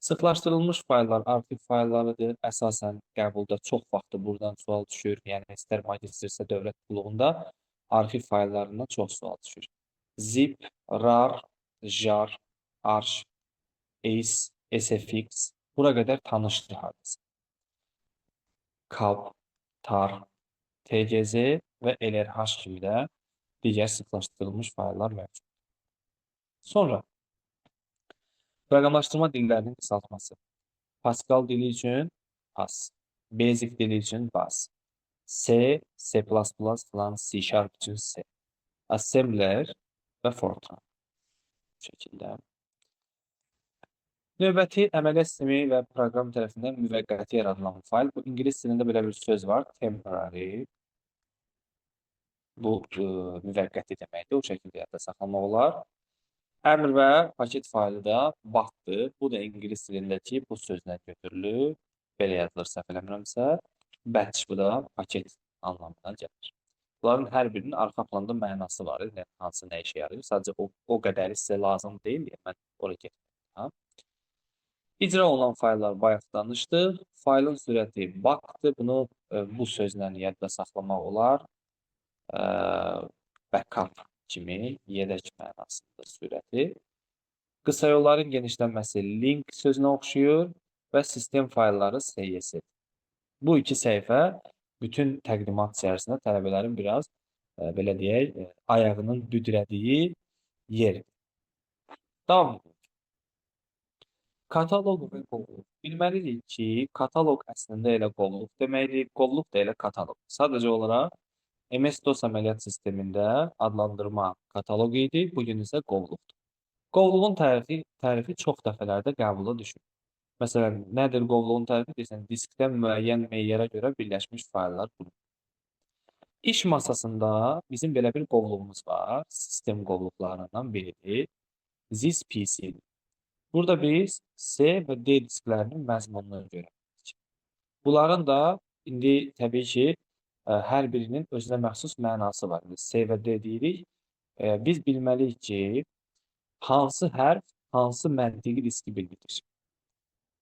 Sıxlaşdırılmış fayllar arxiv fayllarıdır. Əsasən qəbulda çox vaxtı buradan sual düşür. Yəni istər magistr, istərsə dövlət qulluğunda arxiv fayllarından çox sual düşür. Zip, rar, jar, arş, ace, sfx bura qədər tanışdır hardasa. Kab, tar, tgz və lrh kimi də digər sıxlaşdırılmış fayllar mövcud. Sonra proqramlaşdırma dillərinin qısaltması. Pascal dili üçün PAS, Basic dili üçün BAS, C, C++ falan C Sharp üçün C, Assembler və Fortran bu şəkildə. Növbəti əməliyyat sistemi və proqram tərəfindən müvəqqəti yaradılan fayl. Bu ingilis dilində belə bir söz var, temporary. Bu müvəqqəti deməkdir, o şəkildə yadda saxlamaq olar. Əmr və paket faylı da batdı. Bu da ingilis dilindəki bu sözlə götürülür. Belə yazılır səhv eləmirəmsə. Batch bu da paket anlamına gəlir. Bunların hər birinin arxa planda mənası var. Yəni, hansı nə işə yarayır. Sadəcə o qədəri sizə lazım deyil. Yəni, mən oraya getmirəm. İcra olunan fayllar bayaq danışdıq. Faylın sürəti bakdır. Bunu bu sözlə yadda saxlamaq olar. Backup kimi yedək mənasında sürəti. Qısa yolların genişlənməsi link sözünə oxşuyur və sistem faylları SYS. Bu iki səhifə bütün təqdimat içərisində tələbələrin biraz belə deyək, ayağının büdrədiyi yer. Davam edir. Kataloq və qovluq. Bilməliyik ki, kataloq əslində elə qovluq deməkdir, qovluq da elə kataloq. Sadəcə olaraq MS-DOS əməliyyat sistemində adlandırma kataloq idi, bugün isə qovluqdur. Qovluğun tərifi çox dəfələrdə qəbula düşür. Məsələn, nədir qovluğun tərifi? Deyirsən, diskdə müəyyən meyara görə birləşmiş fayllar qrupu. İş masasında bizim belə bir qovluğumuz var. Sistem qovluqlarından biridir. This PC. Burada biz C və D disklərinin məzmununu görürük. Bunların da indi təbii ki, hər birinin özünə məxsus mənası var. C və D deyirik. Biz bilməliyik ki, hansı hərf, hansı məntiqi diski bildirir.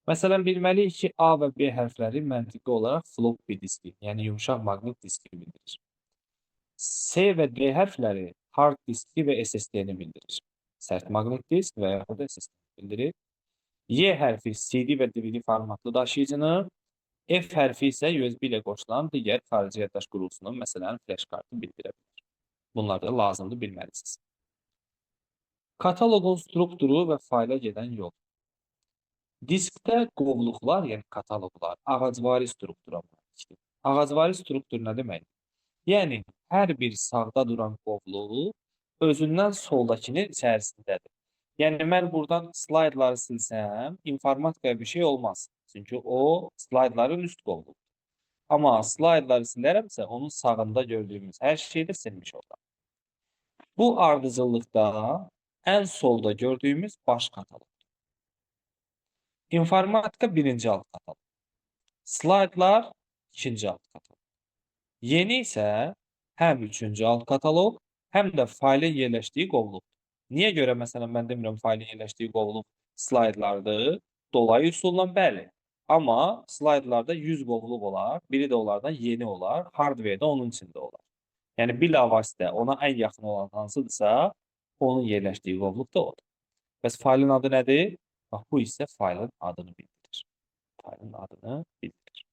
Məsələn, bilməliyik ki, A və B hərfləri məntiqi olaraq floppy diski, yəni yumşaq maqnit diski bildirir. C və D hərfləri hard diski və SSD-ni bildirir. Sərt maqnit disk və yaxud da SSD bildirir. Y hərfi CD və DVD formatlı daşıyıcını, F hərfi isə USB ilə qoşulan digər xarici yaddaş qurultusunun, məsələn, flash kartı bildirə bilir. Bunlar da lazımdır, bilməlisiniz. Kataloqun strukturu və fayla gedən yol. Diskdə qovluqlar, yəni kataloqlar, ağacvari struktura malikdir. Ağacvari struktur nə deməkdir? Yəni, hər bir sağda duran qovluq özündən soldakinin içərisindədir. Yəni, mən buradan slaydları silsəm, informatikaya bir şey olmaz. Çünki o, slaydların üst qovluqdur. Amma slaydları silərəmsə, onun sağında gördüyümüz hər şey də silmiş olar. Bu ardıcıllıqda ən solda gördüyümüz baş kataloqdur. İnformatika birinci alt kataloq. Slaydlar ikinci alt kataloq. Yeni isə həm üçüncü alt kataloq, həm də faylın yerləşdiyi qovluqdur. Niyə görə, məsələn, mən demirəm faylın yerləşdiyi qovluq slaydlardır? Dolayı üsulla bəli. Amma slaydlarda 100 qovluq olar, biri də onlardan yeni olar, hardware də onun içində olar. Yəni, bilavasitə ona ən yaxın olan hansıdırsa, onun yerləşdiyi qovluq da odur. Bəs faylın adı nədir? Bax, bu isə faylın adını bildirir. Faylın adını bildirir.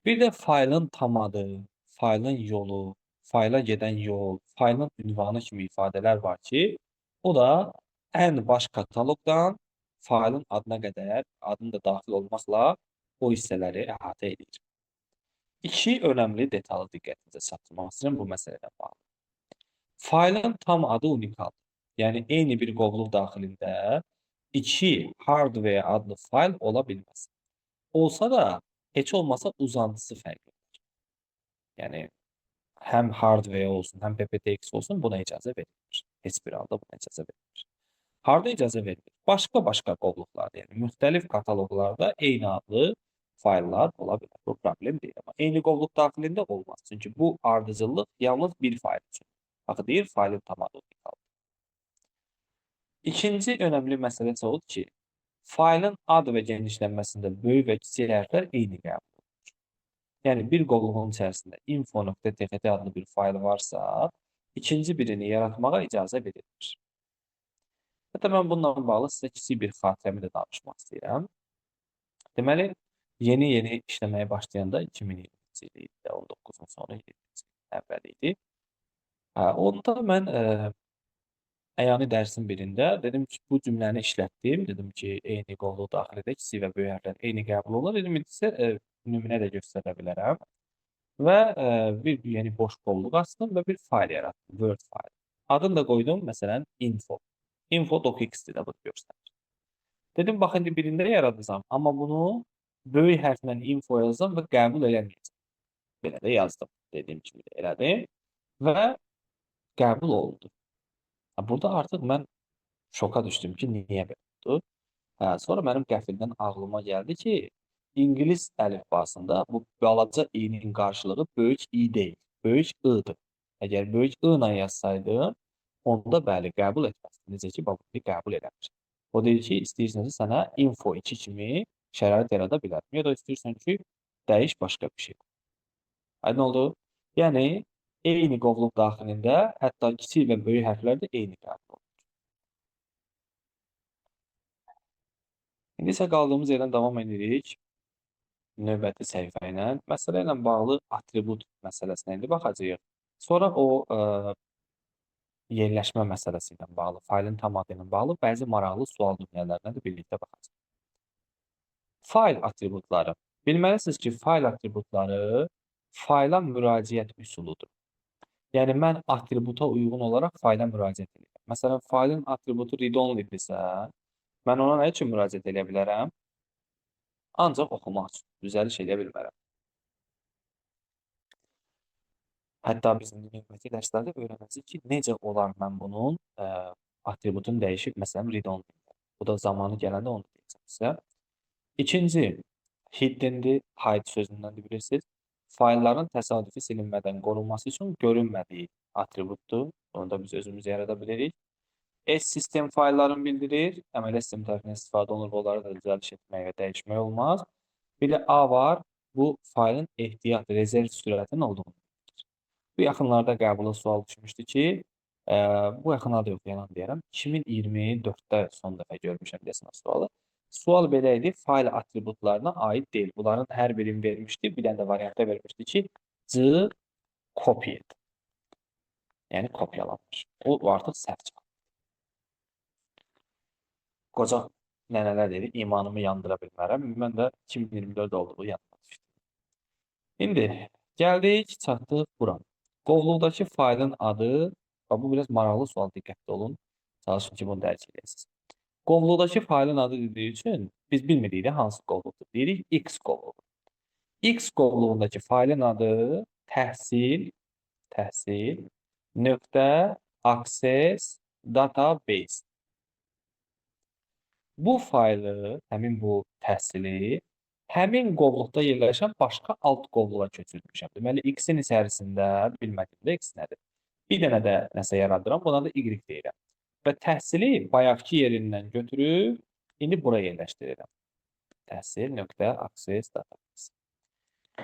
Bir də faylın tam adı, faylın yolu, fayla gedən yol, faylın ünvanı kimi ifadələr var ki, o da ən baş kataloqdan faylın adına qədər, adını da daxil olmaqla o hissələri əhatə edir. İki önəmli detalı diqqətinizə çatdırmaq istəyirəm bu məsələlə bağlı. Faylın tam adı unikaldır. Yəni, eyni bir qovluq daxilində iki hardware adlı fayl ola bilməz. Olsa da, heç olmasa uzantısı fərqlidir. Yəni, həm hardware olsun, həm PPTX olsun buna icazə verilir. Heç bir halda buna icazə verilir. Harda icazə verilir? Başqa-başqa qovluqlarda, yəni müxtəlif kataloqlarda eyni adlı fayllar ola bilər. Bu problem deyil. Amma eyni qovluq daxilində olmaz. Çünki bu ardıcıllıq yalnız bir fayl üçün. Axı deyir, faylın tam adı unikaldır. İkinci önəmli məsələ isə odur ki, Faylın ad və genişlənməsində böyük və kiçik hərflər eyni qəbul. Yəni bir qovluğun içərisində info.txt adlı bir fayl varsa, ikinci birini yaratmağa icazə verilir. Hətta mən bununla bağlı sizə kiçik bir xatirəmi də danışmaq istəyirəm. Deməli, yeni işləməyə başlayanda 2020-ci il idi, 19-un sonu 20-ci ilin əvvəli idi. Onda mən əyani dərsin birində dedim ki, bu cümləni işlətdim. Dedim ki, eyni qovluq daxil edək, kiçik və böyük hərflər eyni qəbul olur. Dedim, indi sizə nümunə də göstərə bilərəm. Və bir yeni boş qovluq açdım və bir fayl yaratdım, Word faylı. Adını da qoydum, məsələn, info. Info.txt də bunu göstərir. Dedim, bax, indi birində yaradacağam, amma bunu böyük hərflə info yazacağam və qəbul eləməyəcəm. Belə də yazdım, dediyim kimi də elədim və qəbul oldu. Burada artıq mən şoka düşdüm ki, niyə belə oldu? Sonra mənim qəfildən ağlıma gəldi ki, İngilis əlifbasında bu balaca i-nin qarşılığı böyük i deyil, böyük i-dır. Əgər böyük i ilə yazsaydım, onda bəli, qəbul etməzdim. Necə ki, bax, qəbul eləmir. O deyir ki, istəyirsən sənə info 2 kimi şərait yarada bilərəm. Ya da istəyirsən ki, dəyiş başqa bir şey. Aydın oldu? Yəni, eyni qovluq daxilində hətta kiçik və böyük hərflər də eyni qəbul olur. İndi isə qaldığımız yerdən davam edirik. Növbəti səhifə ilə. Məsələ ilə bağlı atribut məsələsinə indi baxacağıq. Sonra o yerləşmə məsələsi ilə bağlı, faylın tam adı ilə bağlı bəzi maraqlı sual nümunələrinə də birlikdə baxacağıq. Fayl atributları. Bilməlisiniz ki, fayl atributları fayla müraciət üsuludur. Yəni, mən atributa uyğun olaraq fayla müraciət edirəm. Məsələn, faylın atributu read-only-dirsə, mən ona nə üçün müraciət edə bilərəm? Ancaq oxumaq üçün, düzəliş edə bilmərəm. Hətta biz növbəti dərslərdə öyrənəcəyik ki, necə olar mən bunun atributunu dəyişib, məsələn, read-only. Bu da zamanı gələndə onu deyəcəm sizə. İkinci, hiddendir, hide sözündən də bilirsiniz. Faylların təsadüfi silinmədən qorunması üçün görünmədiyi atributdur. Onu da biz özümüz yarada bilirik. S-sistem fayllarını bildirir. Əməliyyat sistemi tərəfindən istifadə olunur. Onları da düzəliş etmək və dəyişmək olmaz. Bir də A var. Bu faylın ehtiyat, rezerv sürətinin olduğunu bildirir. Bu yaxınlarda qəbula sual düşmüşdü ki, bu yaxınlarda yox, yalan deyərəm. 2024-də son dəfə görmüşəm desən sualı. Sual belə idi, fayl atributlarına aid deyil. Bunların hər birini vermişdi. Bir dənə də variantda vermişdi ki, C copied. Yəni kopyalanmış. O artıq səhv çıxır. Qoca nənələr dedi, imanımı yandıra bilmərəm. Mən də 2024 olduğu yanıma düşdüm. İndi gəldik, çatdıq bura. Qovluqdakı faylın adı, bu biraz maraqlı sual, diqqətli olun. Çalışın ki, bunu dərk edəsiniz. Qovluqdakı faylın adı dediyi üçün biz bilmirik də hansı qovluqdur. Deyirik X qovluğu. X qovluğundakı faylın adı təhsil nöqtə access database. Bu faylı, həmin bu təhsili, həmin qovluqda yerləşən başqa alt qovluğa köçürmüşəm. Deməli, X-in içərisində bilmədiyim də X nədir? Bir dənə də nəsə yaradıram, buna da Y deyirəm. Və təhsili bayaqki yerindən götürüb, indi bura yerləşdirirəm. Təhsil.access database.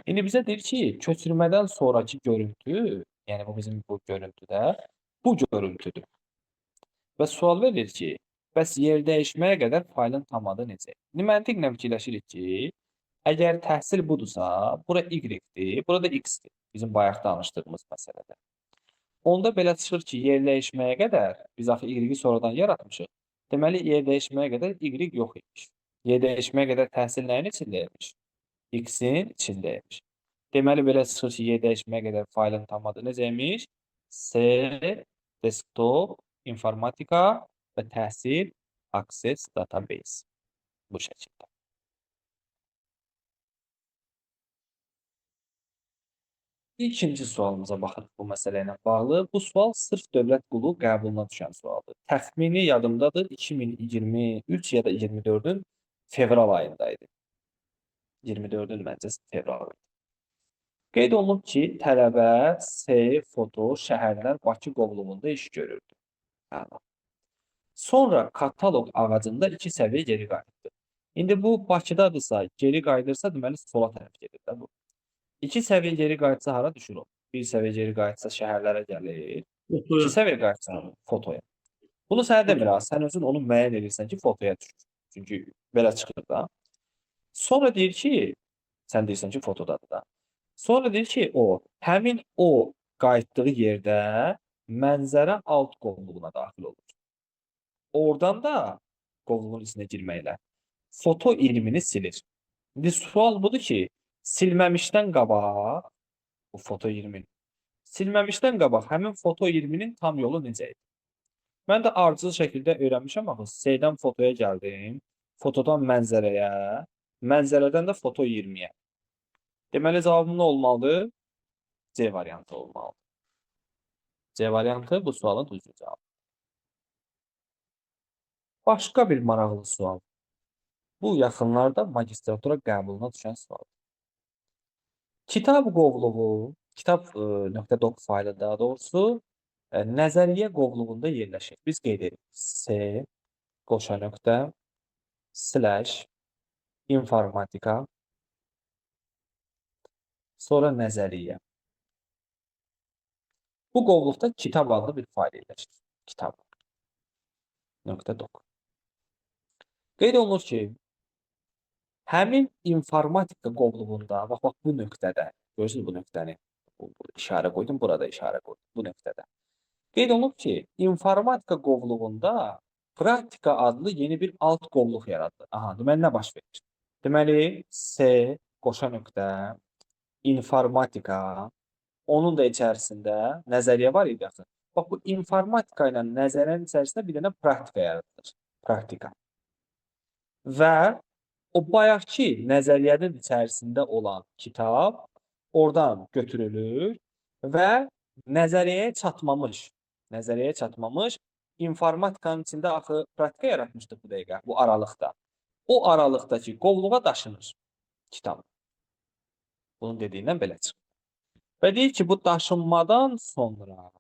İndi bizə deyir ki, köçürmədən sonraki görüntü, yəni bu bizim bu görüntüdə, bu görüntüdür. Və sual verir ki, bəs yer dəyişməyə qədər faylın tam adı necə? İndi məntiqlə fikirləşirik ki, əgər təhsil budursa, bura Y-dir, burada X-dir. Bizim bayaq danışdığımız məsələdə. Onda belə çıxır ki, yer dəyişməyə qədər, biz axı Y-i sonradan yaratmışıq. Deməli, yer dəyişməyə qədər Y yox imiş. Yer dəyişməyə qədər təhsil nəyin içindəymiş? X-in içindəymiş. Deməli, belə çıxır ki, yer dəyişməyə qədər faylın tam adı necəymiş? C, desktop, informatika və təhsil, access database. Bu şəkildə. İkinci sualımıza baxın bu məsələ ilə bağlı. Bu sual sırf dövlət qulu qəbuluna düşən sualdır. Təxmini yadımdadır, 2023 ya da 24-ün fevral ayındaydı. 24-ün məncə fevral ayında. Qeyd olunub ki, tələbə S, foto, şəhərlər Bakı qovluğunda iş görürdü. Sonra katalog ağacında 2 səviyyə geri qayıtdı. İndi bu Bakıdadırsa, geri qayıdırsa deməli sola tərəf gedir də bu. 2 səviyyə geri qayıtsa hara düşür o? 1 səviyyə geri qayıtsa şəhərlərə gəlir. 2 Fotoya. səviyyə qayıtsa fotoya. Bunu sənə demir ha, sən özün onu müəyyən edirsən ki, fotoya düşür. Çünki belə çıxır da. Sonra deyir ki, sən deyirsən ki, fotodadır da. Sonra deyir ki, həmin o qayıtdığı yerdə mənzərə alt qovluğuna daxil olur. Oradan da qovluğun içinə girməklə foto 20-ni silir. İndi sual budur ki, silməmişdən qabaq bu foto 20 silməmişdən qabaq həmin foto 20-nin tam yolu necə idi? Mən də ardıcıl şəkildə öyrənmişəm axı. C-dən fotoya gəldim, fotodan mənzərəyə, mənzərədən də foto 20-yə. Deməli cavabım nə olmalıdır? C variantı olmalıdır. C variantı bu sualın düzgün cavabı. Başqa bir maraqlı sual. Bu yaxınlarda magistratura qəbuluna düşən sual. Kitab qovluğu, kitab.doc faylı daha doğrusu nəzəriyyə qovluğunda yerləşir. Biz qeyd edirik. C qoşa nöqtə slash informatika sonra nəzəriyyə. Bu qovluqda kitab adlı bir fayl yerləşir. Kitab.doc. Qeyd olunur ki, həmin informatika qovluğunda, bax bu nöqtədə, görürsünüz bu nöqtəni, işarə qoydum, burada işarə qoydum, bu nöqtədə. Qeyd olunub ki, informatika qovluğunda praktika adlı yeni bir alt qovluq yaradılır. Aha, deməli nə baş verir? Deməli, C qoşa nöqtə, informatika, onun da içərisində nəzəriyyə var idi axı. Bax, bu informatika ilə nəzəriyyənin içərisində bir dənə praktika yaradılır. Praktika. Və o bayaqki nəzəriyyənin içərisində olan kitab oradan götürülür və nəzəriyyəyə çatmamış informatikanın içində axı praktika yaratmışdıq bu dəqiqə, bu aralıqda. O aralıqdakı qovluğa daşınır kitab. Bunun dediyindən belə çıxır. Və deyir ki, bu daşınmadan sonra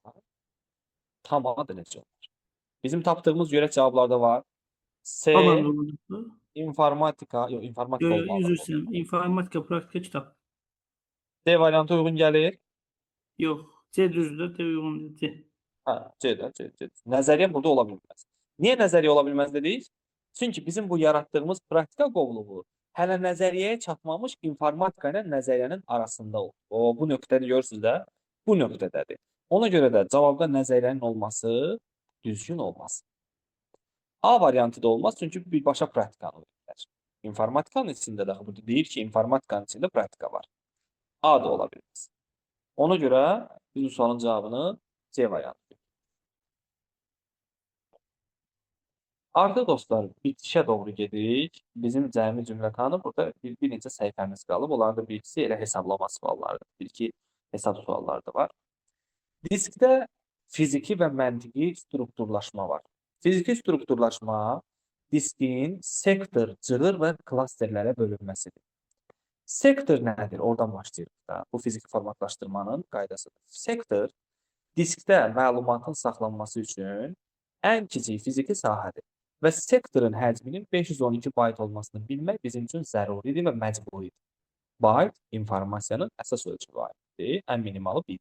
tam adı necə olur? Bizim tapdığımız görə cavablarda var. C, informatika olmalı. Üzr istəyirəm. İnformatika praktika kitab. D variantı uyğun gəlir. Yox. C düzdür, D uyğundur. C. Hə, C. Nəzəriyyə burada ola bilməz. Niyə nəzəriyyə ola bilməz dedik? Çünki bizim bu yaratdığımız praktika qovluğu hələ nəzəriyyəyə çatmamış informatika ilə nəzəriyyənin arasında olur. Bu nöqtəni görürsünüz də, bu nöqtədədir. Ona görə də cavabda nəzəriyyənin olması düzgün olmaz. A variantı da olmaz, çünki birbaşa praktikanı verirlər. İnformatikanın içində də burada deyir ki, informatikanın içində praktika var. A da ola bilməz. Ona görə biz bu sualın cavabını C variantı. Artıq dostlar, bitişə doğru gedirik. Bizim cəmi cümlətanı burada bir neçə səhifəmiz qalıb. Onların bir ikisi elə hesablama suallarıdır. Bir-iki hesab sualları da var. Diskdə fiziki və məntiqi strukturlaşma var. Fiziki strukturlaşma diskin sektor, cığır və klasterlərə bölünməsidir. Sektor nədir? Oradan başlayırıq da. Bu fiziki formatlaşdırmanın qaydasıdır. Sektor diskdə məlumatın saxlanması üçün ən kiçik fiziki sahədir. Və sektorun həcminin 512 bayt olmasını bilmək bizim üçün zəruridir və məcburidir. Bayt informasiyanın əsas ölçü baytıdır, ən minimalı 1.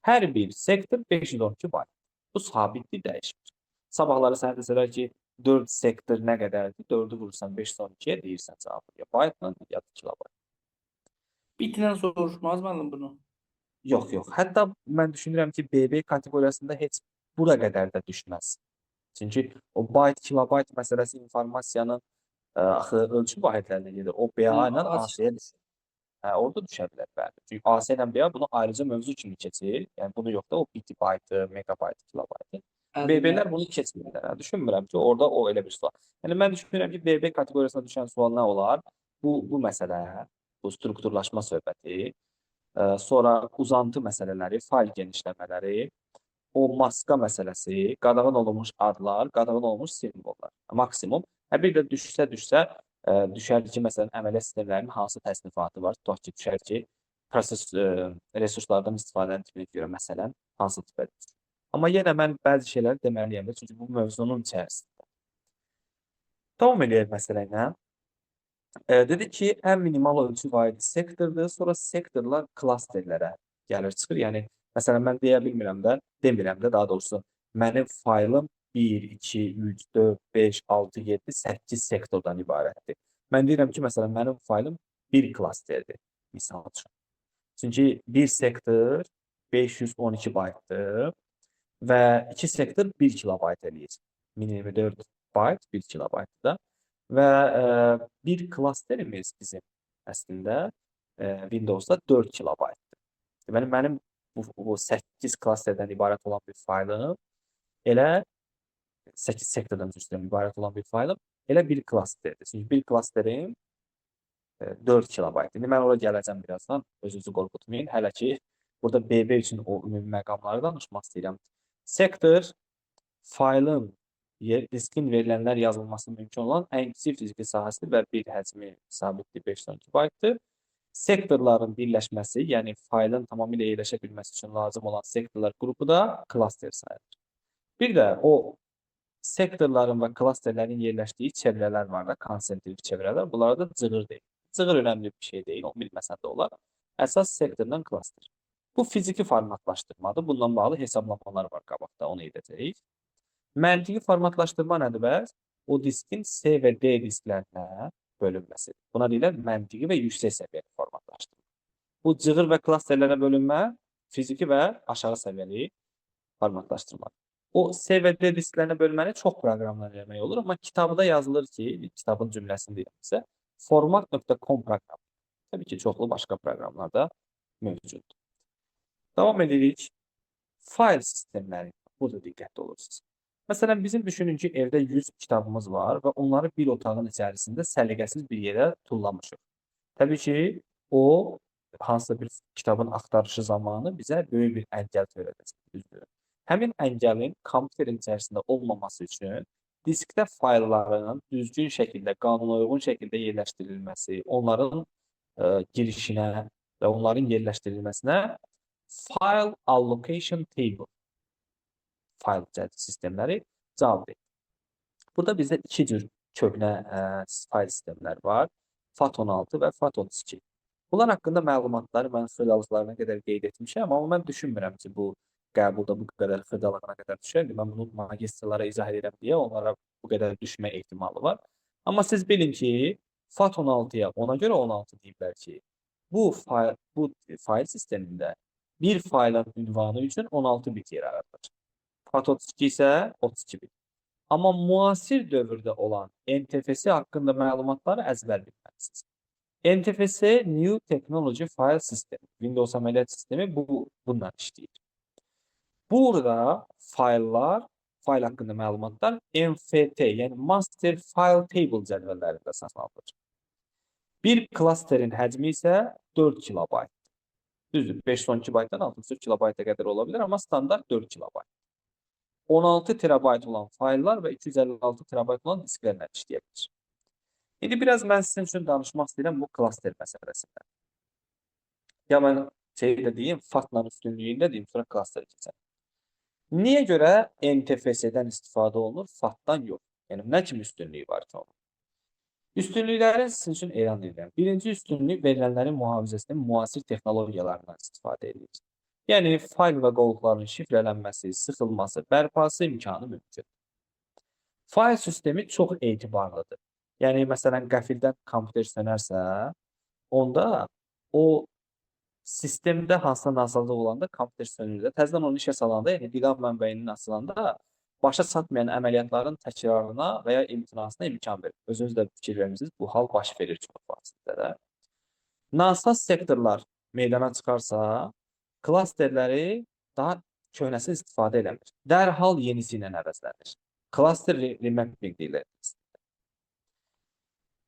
Hər bir sektor 512 bayt. Bu sabitdir, dəyişmir. Sabahları sənə desələr ki, 4 sektor nə qədərdir? 4-ü vurursan 512-yə deyirsən cavabı. Ya baytla, ya da kilobayt. Bitlə soruşmaz müəllim bunu. Yox. Hətta mən düşünürəm ki, BB kateqoriyasında heç bura qədər də düşməz. Çünki o bayt, kilobayt məsələsi informasiyanın axı ölçü vahidlərinə gedir. O BA ilə AC-yə düşür. Orada düşə bilər, bəli. Çünki AC ilə BA bunu ayrıca mövzu kimi keçir. Yəni bunu yox da o biti, baytı, megabaytı, kilobaytı. BB-lər bunu keçmirlər. Düşünmürəm ki, orada o elə bir sual. Yəni mən düşünürəm ki, BB kateqoriyasına düşən sual nə olar? Bu məsələ, bu strukturlaşma söhbəti, sonra uzantı məsələləri, fayl genişləmələri, o maska məsələsi, qadağan olunmuş adlar, qadağan olunmuş simvollar. Maksimum. Bir də düşsə, düşər ki, məsələn, əməliyyat sistemlərinin hansı təsnifatı var? Tutaq ki, düşər ki, proses resurslardan istifadənin tipinə görə, məsələn, hansı tipədir? Amma yenə mən bəzi şeyləri deməliyəm də, çünki bu mövzunun içərisində. Davam edək məsələ ilə. Dedi ki, ən minimal ölçü vahidi sektordur, sonra sektorlar klasterlərə gəlir çıxır. Yəni, məsələn, mən demirəm də daha doğrusu, mənim faylım 1, 2, 3, 4, 5, 6, 7, 8 sektordan ibarətdir. Mən deyirəm ki, məsələn, mənim faylım bir klasterdir, misal üçün. Çünki bir sektor 512 baytdır və 2 sektor 1 kilobayt eləyir. 1024 bayt 1 kilobaytdır da. Və bir klasterimiz bizim əslində Windowsda 4 kilobaytdır. Deməli, mənim bu 8 klasterdən ibarət olan bir faylım elə 8 sektordan ibarət olan bir faylım elə bir klasterdir. Çünki bir klasterim 4 kilobayt. İndi mən ora gələcəm birazdan. Özünüzü qorxutmayın. Hələ ki, burada BB üçün o ümumi məqamları danışmaq istəyirəm. Sektor faylın diskin verilənlər yazılması mümkün olan ən kiçik fiziki sahəsidir və bir həcmi sabitdir 512 baytdır. Sektorların birləşməsi, yəni faylın tamamilə yerləşə bilməsi üçün lazım olan sektorlar qrupu da klaster sayılır. Bir də o sektorların və klasterlərin yerləşdiyi çevrələr var da, konsentrik çevrələr. Bunlara da cığır deyil. Cığır önəmli bir şey deyil, onu bilməsən də olar. Əsas sektordan klaster. Bu fiziki formatlaşdırmadır. Bundan bağlı hesablamalar var qabaqda, onu edəcəyik. Məntiqi formatlaşdırma nədir bəs? O diskin C və D disklərinə bölünməsidir. Buna deyirlər məntiqi və yüksək səviyyəli formatlaşdırma. Bu cığır və klasterlərə bölünmə fiziki və aşağı səviyyəli formatlaşdırmadır. O C və D disklərinə bölməni çox proqramlar eləmək olur, amma kitabda yazılır ki, kitabın cümləsini deyirəm sizə, format.com proqramı. Təbii ki, çoxlu başqa proqramlar da mövcuddur. Davam edirik. Fayl sistemləri. Burada diqqətli olursunuz. Məsələn, bizim düşünün ki, evdə 100 kitabımız var və onları bir otağın içərisində səliqəsiz bir yerə tullamışıq. Təbii ki, o hansısa bir kitabın axtarışı zamanı bizə böyük bir əngəl törədəcək, düzdür. Həmin əngəlin kompüterin içərisində olmaması üçün diskdə faylların düzgün şəkildə, qanunauyğun şəkildə yerləşdirilməsi, onların girişinə və onların yerləşdirilməsinə File Allocation Table fayl sistemləri cavab verir. Burada bizdə iki cür köhnə fayl sistemlər var. FAT16 və FAT32. Bunlar haqqında məlumatları mən xırdalıqlarına qədər qeyd etmişəm, amma mən düşünmürəm ki, bu qəbulda bu qədər xırdalığına qədər düşərdi. Mən bunu magistrlara izah edirəm deyə onlara bu qədər düşmə ehtimalı var. Amma siz bilin ki, FAT16-ya ona görə 16 deyiblər ki, bu fayl sistemində bir faylın ünvanı üçün 16 bit yer aradılır. FAT32 isə 32 bit. Amma müasir dövrdə olan NTFS haqqında məlumatları əzbər bilməlisiniz. NTFS New Technology File System, Windows əməliyyat sistemi bundan işləyir. Burada fayl haqqında məlumatlar MFT, yəni Master File Table cədvəllərində saxlanılır. Bir klasterin həcmi isə 4 kilobayt. Düzdür, 512 baytdan 64 kilobayta qədər ola bilər, amma standart 4 kilobayt. 16 terabayt olan fayllar və 256 terabayt olan disklərlə işləyə bilir. İndi biraz mən sizin üçün danışmaq istəyirəm bu klaster məsələsində. Ya mən də deyim, FAT-la üstünlüyündə deyim, sonra klaster keçəm. Niyə görə NTFS-dən istifadə olunur, FAT-dan yox? Yəni, nə kimi üstünlüyü var ki onun? Üstünlükləri sizin üçün elan edirəm. Birinci üstünlük verilənlərin mühafizəsinin müasir texnologiyalarından istifadə edilir. Yəni, fayl və qovluqların şifrələnməsi, sıxılması, bərpası imkanı mümkün. Fayl sistemi çox etibarlıdır. Yəni, məsələn, qəfildən kompüter sönərsə, onda o sistemdə hansısa nazarlıq olanda kompüter sönür də, təzədən onu işə salanda, yəni diqam mənbəyinin açılanda başa çatmayan əməliyyatların təkrarına və ya imtinasına imkan verir. Özünüz də fikir vermişsiniz, bu hal baş verir çox vasitədə də. Nasaz sektorlar meydana çıxarsa, klasterləri daha köhnəsi istifadə eləmir. Dərhal yenisi ilə əvəzlənir. Cluster remapping deyilir.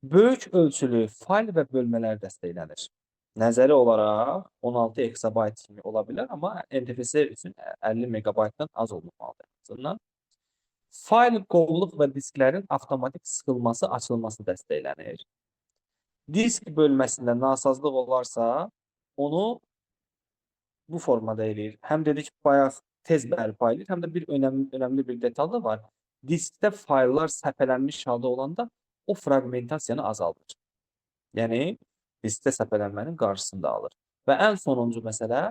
Böyük ölçülü fayl və bölmələr dəstəklənir. Nəzəri olaraq 16 exabyte kimi ola bilər, amma NTFS üçün 50 megabaytdan az olmamalıdır. Fayl, qovluq və disklərin avtomatik sıxılması, açılması dəstəklənir. Disk bölməsində nasazlıq olarsa, onu bu formada eləyir. Həm dedik, bayaq tez bərpa edir, həm də bir önəmli bir detal da var. Diskdə fayllar səpələnmiş halda olanda o fragmentasiyanı azaldır. Yəni diskdə səpələnmənin qarşısını da alır. Və ən sonuncu məsələ,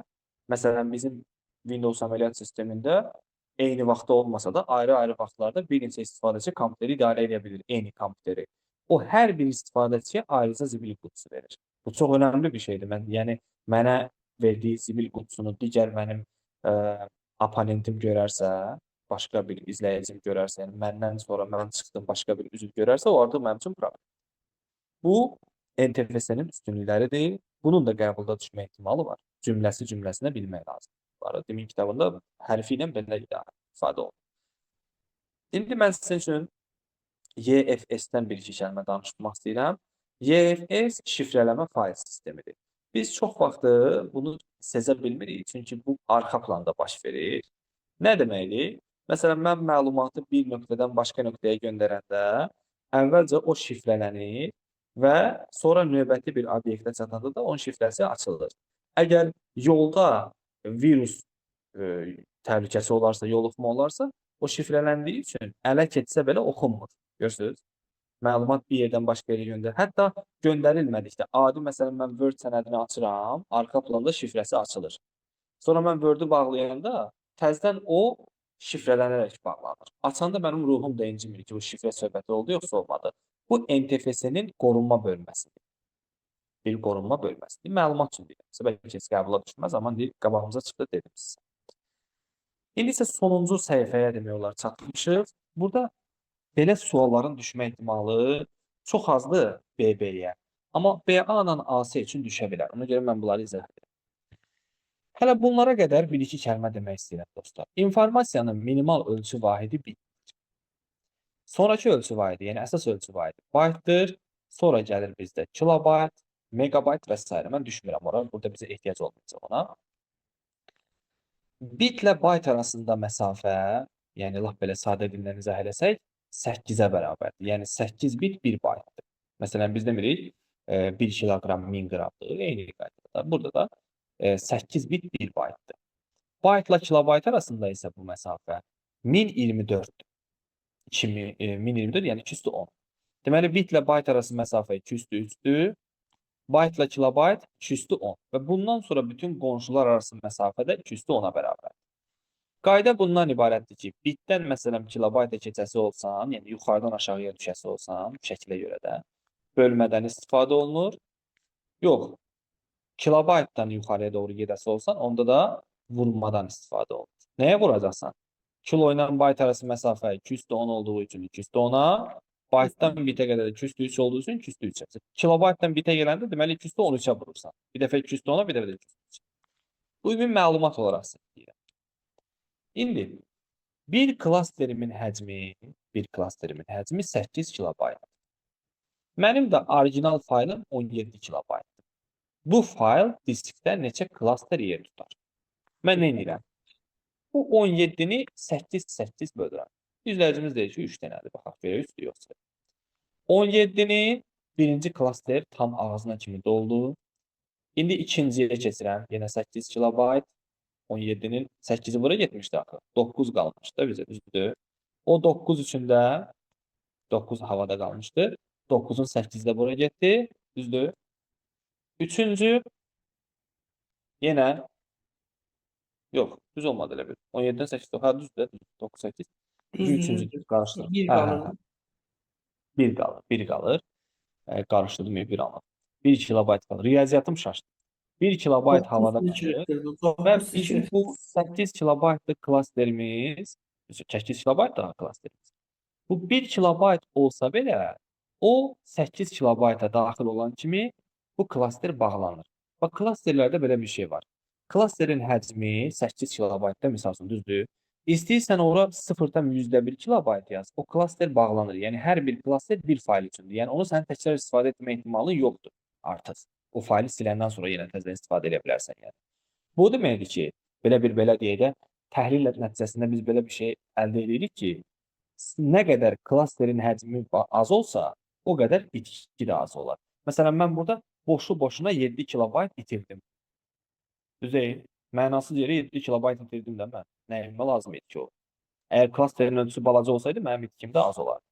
məsələn bizim Windows əməliyyat sistemində eyni vaxtda olmasa da ayrı-ayrı vaxtlarda bir neçə istifadəçi kompüteri idarə edə bilir, eyni kompüteri. O hər bir istifadəçiyə ayrıca zibil qutusu verir. Bu çox önəmli bir şeydir. Yəni mənə verdiyi zibil qutusunu digər mənim oponentim görərsə, başqa bir izləyicim görərsə, yəni məndən sonra mən çıxdım başqa bir üzv görərsə, o artıq mənim üçün problem. Bu NTFS-nin üstünlükləridir. Bunun da qəbulda düşmə ehtimalı var. Cümləsi cümləsinə bilmək lazım. Demin kitabında hərfi ilə belə ifadə olunur. İndi mən sizin üçün YFS-dən bir-iki kəlmə danışmaq istəyirəm. YFS şifrələmə fayl sistemidir. Biz çox vaxtı bunu sezə bilmirik, çünki bu arxa planda baş verir. Nə deməkdir? Məsələn, mən məlumatı bir nöqtədən başqa nöqtəyə göndərəndə əvvəlcə o şifrələnir və sonra növbəti bir obyektə çatanda da onun şifrəsi açılır. Əgər yolda virus təhlükəsi olarsa, yoluxma olarsa, o şifrələndiyi üçün ələ keçsə belə oxunmur. Görürsünüz? Məlumat bir yerdən başqa yerə göndərir. Hətta göndərilmədikdə, adi məsələn mən Word sənədini açıram, arxa planda şifrəsi açılır. Sonra mən Word-ü bağlayanda təzədən o şifrələnərək bağlanır. Açanda mənim ruhum da incimir ki, bu şifrə söhbəti oldu, yoxsa olmadı. Bu NTFS-nin qorunma bölməsidir. Bir qorunma bölməsidir. Məlumat üçün deyirəm. Bəlkə heç qəbula düşməz, amma deyir, qabağımıza çıxdı dedim sizə. İndi isə sonuncu səhifəyə demək olar çatmışıq. Burada belə sualların düşmə ehtimalı çox azdır BB-yə. Amma BA ilə AC üçün düşə bilər. Ona görə mən bunları izah edirəm. Hələ bunlara qədər bir-iki kəlmə demək istəyirəm dostlar. İnformasiyanın minimal ölçü vahidi bitdir. Sonrakı ölçü vahidi, yəni əsas ölçü vahidi baytdır. Sonra gəlir bizdə kilobayt, megabayt və s. Mən düşmürəm ora. Burada bizə ehtiyac olmayacaq ona. Bitlə bayt arasında məsafə, yəni lap belə sadə dillə izah eləsək, 8-ə bərabərdir. Yəni 8 bit 1 baytdır. Məsələn, biz demirik 1 kiloqram 1000 qramdır. Eyni qaydada. Burada da 8 bit 1 baytdır. Baytla kilobayt arasında isə bu məsafə 1024-dür. 1024 yəni 2/10. Deməli bitlə bayt arası məsafə 2/3-dür. Baytla kilobayt 2/10 və bundan sonra bütün qonşular arası məsafə də 2/10-a bərabərdir. Qayda bundan ibarətdir ki, bitdən məsələn kilobayta keçəsi olsan, yəni yuxarıdan aşağıya düşəsi olsan, şəklə görə də bölmədən istifadə olunur. Yox, kilobaytdan yuxarıya doğru gedəsi olsan, onda da vurmadan istifadə olunur. Nəyə vuracaqsan? Kilo ilə bayt arası məsafə 2/10 olduğu üçün 2/10-a, baytdan bitə qədər 2/3 olduğu üçün 2/3-ə. Kilobaytdan bitə gələndə deməli 2/13-ə vurursan. Bir dəfə 2/10-a, bir dəfə də 2/3-ə. Bu ümumi məlumat olaraq sizə deyirəm. İndi bir klasterimin həcmi 8 kilobaytdır. Mənim də orijinal faylım 17 kilobaytdır. Bu fayl diskdə neçə klaster yer tutar? Mən nə edirəm? Bu 17-ni 8 bölürəm. İzləyicimiz deyir ki, 3 dənədir. Baxaq görək, üstü yoxsa. 17-nin birinci klaster tam ağzına kimi doldu. İndi ikinciyə keçirəm. Yenə 8 kilobayt. 17-nin 8-i bura getmişdi axı. 9 qalmışdı bizə, düzdür. O 9 üçündə 9 havada qalmışdı. 9-un 8-i də bura getdi, düzdür. Üçüncü yenə yox, düz olmadı elə bir. 17-dən 8, ha düzdür, 9 8. Üçüncüdür, qarışdırdım. Bir qalır. 1 qalır, 1 qalır. Qarışdırdım, bir anladım. 1 kilobayt qalır. Riyaziyyatım şaşdı. 1 kilobayt havada qalır. Və bizim bu 8 kilobaytlıq klasterimiz, 8 kilobayt daha klasterimiz. Bu 1 kilobayt olsa belə, o 8 kilobayta daxil olan kimi bu klaster bağlanır. Bax, klasterlərdə belə bir şey var. Klasterin həcmi 8 kilobaytda misal üçün, düzdür? İstəyirsən ora 0,1 kilobayt yaz, o klaster bağlanır. Yəni hər bir klaster bir fayl üçündür. Yəni onu sən təkrar istifadə etmə ehtimalın yoxdur artıq. O faylı siləndən sonra yenə təzədən istifadə edə bilərsən yəni. Bu deməkdir ki, belə deyək də, təhlil nəticəsində biz belə bir şey əldə edirik ki, nə qədər klasterin həcmi az olsa, o qədər itki də az olar. Məsələn, mən burada boşu-boşuna 7 kilobayt itirdim. Düzeyir. Mənasız yerə 7 kilobayt itirdim də mən. Nəyimə lazım idi ki o? Əgər klasterin ölçüsü balaca olsaydı, mənim itkim də az olardı.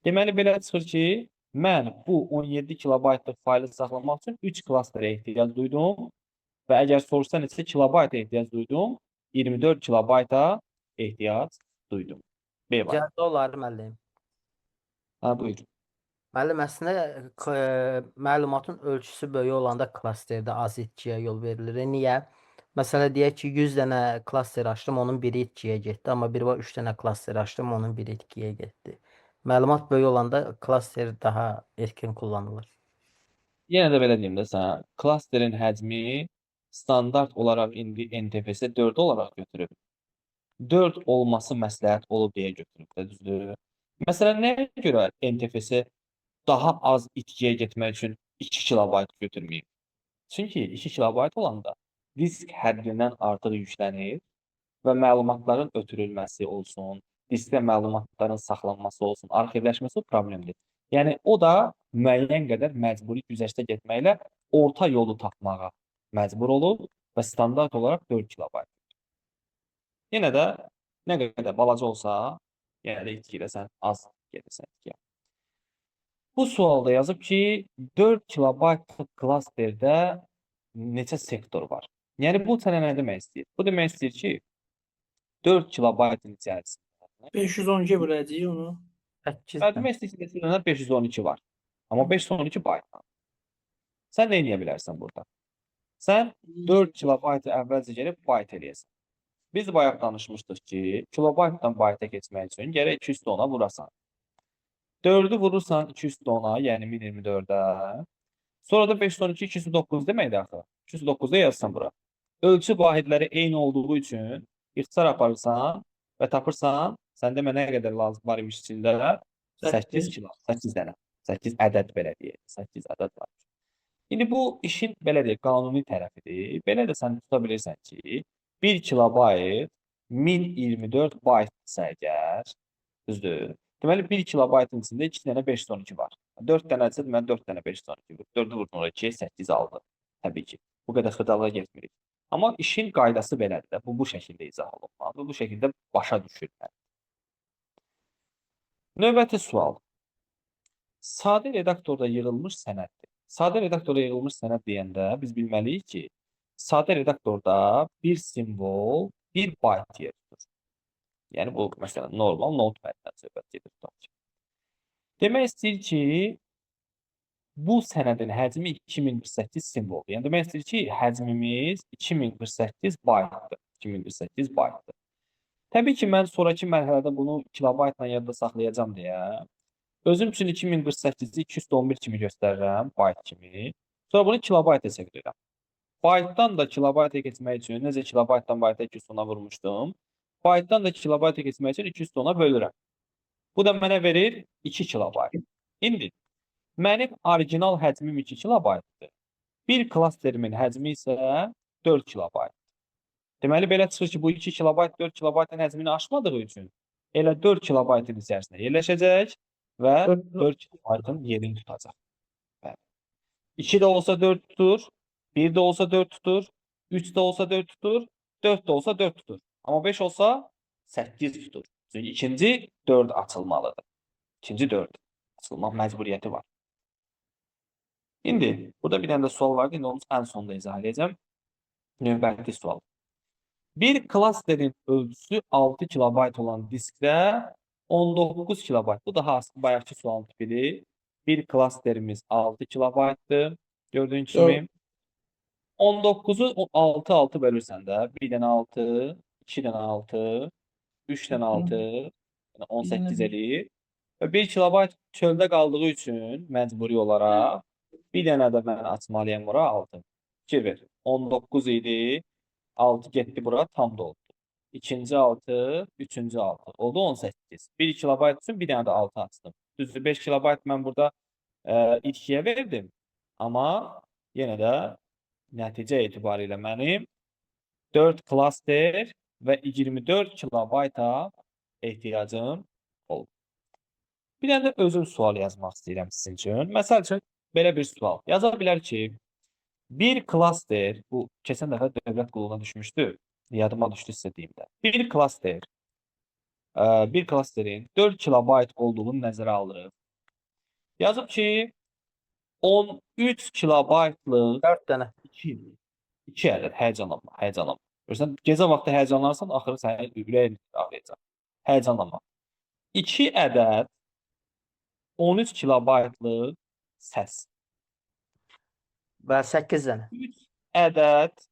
Deməli, belə çıxır ki, Mən bu 17 kilobaytlıq faylı saxlamaq üçün 3 klasterə ehtiyac duydum və əgər soruşsa neçə kilobayta ehtiyac duydum, 24 kilobayta ehtiyac duydum. B var. Cəhətdə olar müəllim. Ha, buyur. Müəllim, əslində məlumatın ölçüsü böyük olanda klasterdə az itkiyə yol verilir. Niyə? Məsələn, deyək ki, 100 dənə klaster açdım, onun biri itkiyə getdi, amma bir var 3 dənə klaster açdım, onun biri itkiyə getdi. Məlumat böyük olanda klaster daha erkin kullanılır. Yenə də belə deyim də sənə, klasterin həcmi standart olaraq indi NTFS 4 olaraq götürüb. 4 olması məsləhət olub deyə götürüb də, düzdür? Məsələn, nəyə görə NTFS daha az itkiyə getmək üçün 2 kilobayt götürməyib? Çünki 2 kilobayt olanda disk həddindən artıq yüklənir və məlumatların ötürülməsi olsun, diskdə məlumatların saxlanması olsun, arxivləşməsi problemdir. Yəni o da müəyyən qədər məcburi güzəştə getməklə orta yolu tapmağa məcbur olub və standart olaraq 4 kilobayt. Yenə də nə qədər balaca olsa, yenə də itkiləsən, az gedirsən itkiyə. Bu sualda yazıb ki, 4 kilobaytlıq klasterdə neçə sektor var? Yəni bu sənə nə demək istəyir? Bu demək istəyir ki, 4 kilobaytın içərisində 512 böləcəyik onu. 8 demək istəyir ki, 512 var. Amma 512 baytdan. Sən nə edə bilərsən burada? Sən 4 kilobaytı əvvəlcə gəlib bayt eləyəsən. Biz bayaq danışmışdıq ki, kilobaytdan bayta keçmək üçün gərək 210-a vurasan. 4-ü vurursan 210-a, yəni 1024-ə. Sonra da 512 209 deməkdir axı. 209-da yazsan bura. Ölçü vahidləri eyni olduğu üçün ixtisar aparırsan və tapırsan, sən demə nə qədər lazım var imiş içində? 8 kilo, 8 dənə. 8 ədəd belə deyək. 8 ədəd var. İndi bu işin belə deyək, qanuni tərəfidir. Belə də sən tuta bilirsən ki, 1 kilobayt 1024 baytdırsa əgər, düzdür? Deməli 1 kilobaytın içində 2 dənə 512 var. 4 dənəsə deməli 4 dənə 512 var. 4-ü vurdun oraya 2, 8 aldı. Təbii ki. Bu qədər xırdalığa getmirik. Amma işin qaydası belədir də. Bu şəkildə izah olunmalıdır. Bu şəkildə başa düşülməlidir. Növbəti sual. Sadə redaktorda yığılmış sənəddir. Sadə redaktorda yığılmış sənəd deyəndə biz bilməliyik ki, sadə redaktorda bir simvol, bir bayt yer tutur. Yəni bu məsələn normal notepad-dən söhbət gedir. Demək istəyir ki, bu sənədin həcmi 2048 simvoldur. Yəni demək istəyir ki, həcmimiz 2048 baytdır. 2048 baytdır. Təbii ki, mən sonraki mərhələdə bunu kilobaytla yadda saxlayacağam deyə özüm üçün 2048-i 211 kimi göstərirəm, bayt kimi. Sonra bunu kilobayta çevirirəm. Baytdan da kilobayta keçmək üçün, necə kilobaytdan bayta 210-a vurmuşdum, baytdan da kilobayta keçmək üçün 210-a bölürəm. Bu da mənə verir 2 kilobayt. İndi mənim orijinal həcmim 2 kilobaytdır. Bir klasterimin həcmi isə 4 kilobayt. Deməli, belə çıxır ki, bu 2 kilobayt 4 kilobaytın həcmini aşmadığı üçün elə 4 kilobaytın içərisində yerləşəcək və 4 kilobaytın yerini tutacaq. 2 də olsa 4 tutur, 1 də olsa 4 tutur, 3 də olsa 4 tutur, 4 də olsa 4 tutur. Amma 5 olsa 8 tutur. Çünki ikinci 4 açılmalıdır. İkinci 4 açılmaq məcburiyyəti var. İndi burada bir dənə də sual var. İndi onu ən sonda izah edəcəm. Növbəti sual. Bir klasterin ölçüsü 6 kilobayt olan diskdə 19 kilobayt. Bu daha bayaqki sualın tipidir. Bir klasterimiz 6 kilobaytdır. Gördüyün kimi. 19-u 6 bölürsən də. 1 dənə 6, 2 dənə 6, 3 dənə 6, yəni 18 eləyir. Və 1 kilobayt çöldə qaldığı üçün məcburi olaraq bir dənə də mən açmalıyam bura 6. 2 ver. 19 idi. 6 getdi bura tam doldu. İkinci 6, üçüncü 6. Oldu 18. 1 kilobayt üçün bir dənə də 6 açdım. Düzdür 5 kilobayt mən burada itkiyə verdim. Amma yenə də nəticə etibarilə mənim 4 klaster və 24 kilobayta ehtiyacım olub. Bir dənə də özüm sual yazmaq istəyirəm sizin üçün. Məsəl üçün, belə bir sual. Yaza bilər ki, bir klaster, bu keçən dəfə dövlət qulluğuna düşmüşdü, yadıma düşdü sizə deyim də. Bir klasterin 4 kilobayt olduğunu nəzərə alırıq. Yazıb ki 13 kilobaytlıq 4 dənə. 2 ədəd həyəcanlanma, həyəcanlanma. Görürsən, gecə vaxtı həyəcanlanırsan, axırı sənin ürəyin ağrıyacaq. Həyəcanlanma. 2 ədəd 13 kilobaytlıq səs. Və 8 dənə. 3 ədəd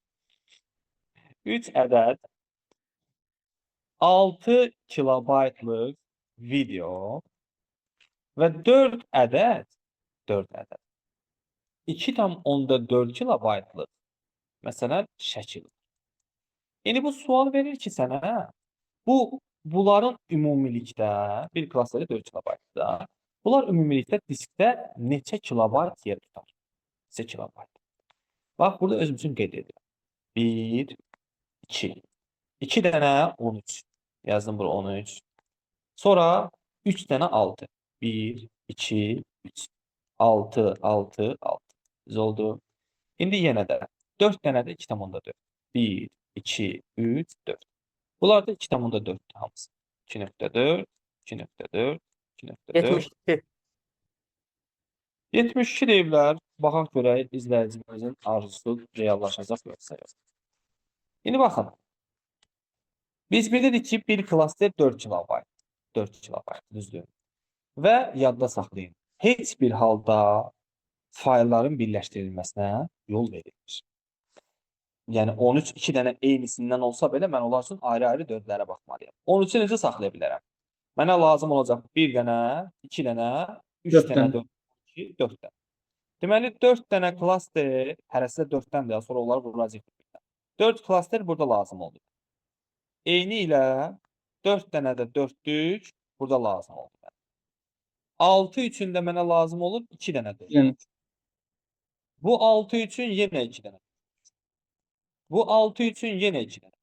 3 ədəd 6 kilobaytlıq video və 4 ədəd 2,4 kilobaytlıq məsələn şəkil. İndi bu sual verir ki sənə, bunların ümumilikdə bir klassda 4 kilobaytda. Bunlar ümumilikdə diskdə neçə kilobayt yer tutar? Neçə kilobayt? Bax, burada özüm üçün qeyd edirəm. 1, 2. 2 dənə 13. Yazdım bura 13. Sonra 3 dənə 6. 1, 2, 3. 6, 6, 6. Düz oldu. İndi yenə də 4 dənə də 2,4. 1, 2, 3, 4. Bunlar da 2,4 hamısı. 2,4, 2,4, 2,4. 72. 72 deyiblər. Baxaq görək izləyicimizin arzusu reallaşacaq yoxsa yox. İndi baxın. Biz bildik ki bir klaster 4 kilobayt. 4 kilobayt düzdür. Və yadda saxlayın. Heç bir halda faylların birləşdirilməsinə yol verilmir. Yəni 13 2 dənə eynisindən olsa belə mən onlar üçün ayrı-ayrı 4-lərə baxmalıyam. 13-ü necə saxlaya bilərəm? Mənə lazım olacaq 1 dənə, 2 dənə, 3 Dörd dənə, dənə. 4, 4 dənə. Deməli 4 dənə klaster, hərəsi də 4-dən də sonra onları vuracaq. 4 klaster burada lazım oldu. Eyni ilə 4 dənə də 4lük burada lazım oldu. 6 üçün də mənə lazım olur 2 dənə 4. Yəni Bu 6 üçün yenə 2 dənə. Bu 6 üçün yenə 2 dənə.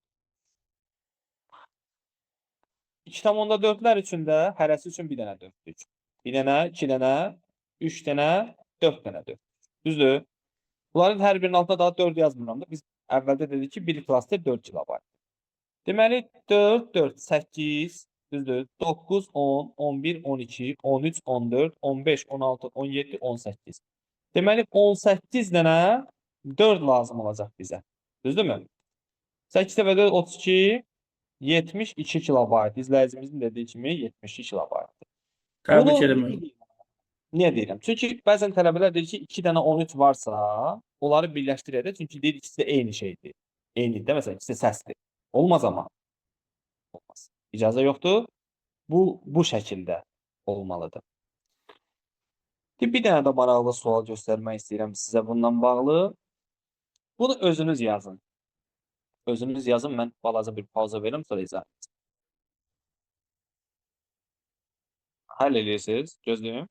2,4'lər üçün də hərəsi üçün bir dənə 4lük. Bir dənə, 2 dənə, 3 dənə, 4 dənə 4. Düzdür? Bunların hər birinin altında daha 4 yazmıram da. Biz əvvəldə dedik ki, bir klaster 4 kilobayt. Deməli 4, 4, 8, düzdür? 9, 10, 11, 12, 13, 14, 15, 16, 17, 18. Deməli 18 dənə 4 lazım olacaq bizə. Düzdürmü? 8 dəfə 4, 32, 72 kilobayt. İzləyicimizin dediyi kimi 72 kilobaytdır. təbrik Bunu edirəm. niyə deyirəm? Çünki bəzən tələbələr deyir ki, 2 dənə 13 varsa, onları birləşdirək. Çünki deyir ikisi də eyni şeydir. Eynidir də, məsələn, ikisi də səsdir. Olmaz amma. Olmaz. İcazə yoxdur. Bu şəkildə olmalıdır. Bir dənə də maraqlı sual göstərmək istəyirəm sizə bundan bağlı. Bunu özünüz yazın. Özünüz yazın, mən balaca bir pauza verim, sonra izah edəcəm. Həll edirsiniz, gözləyim.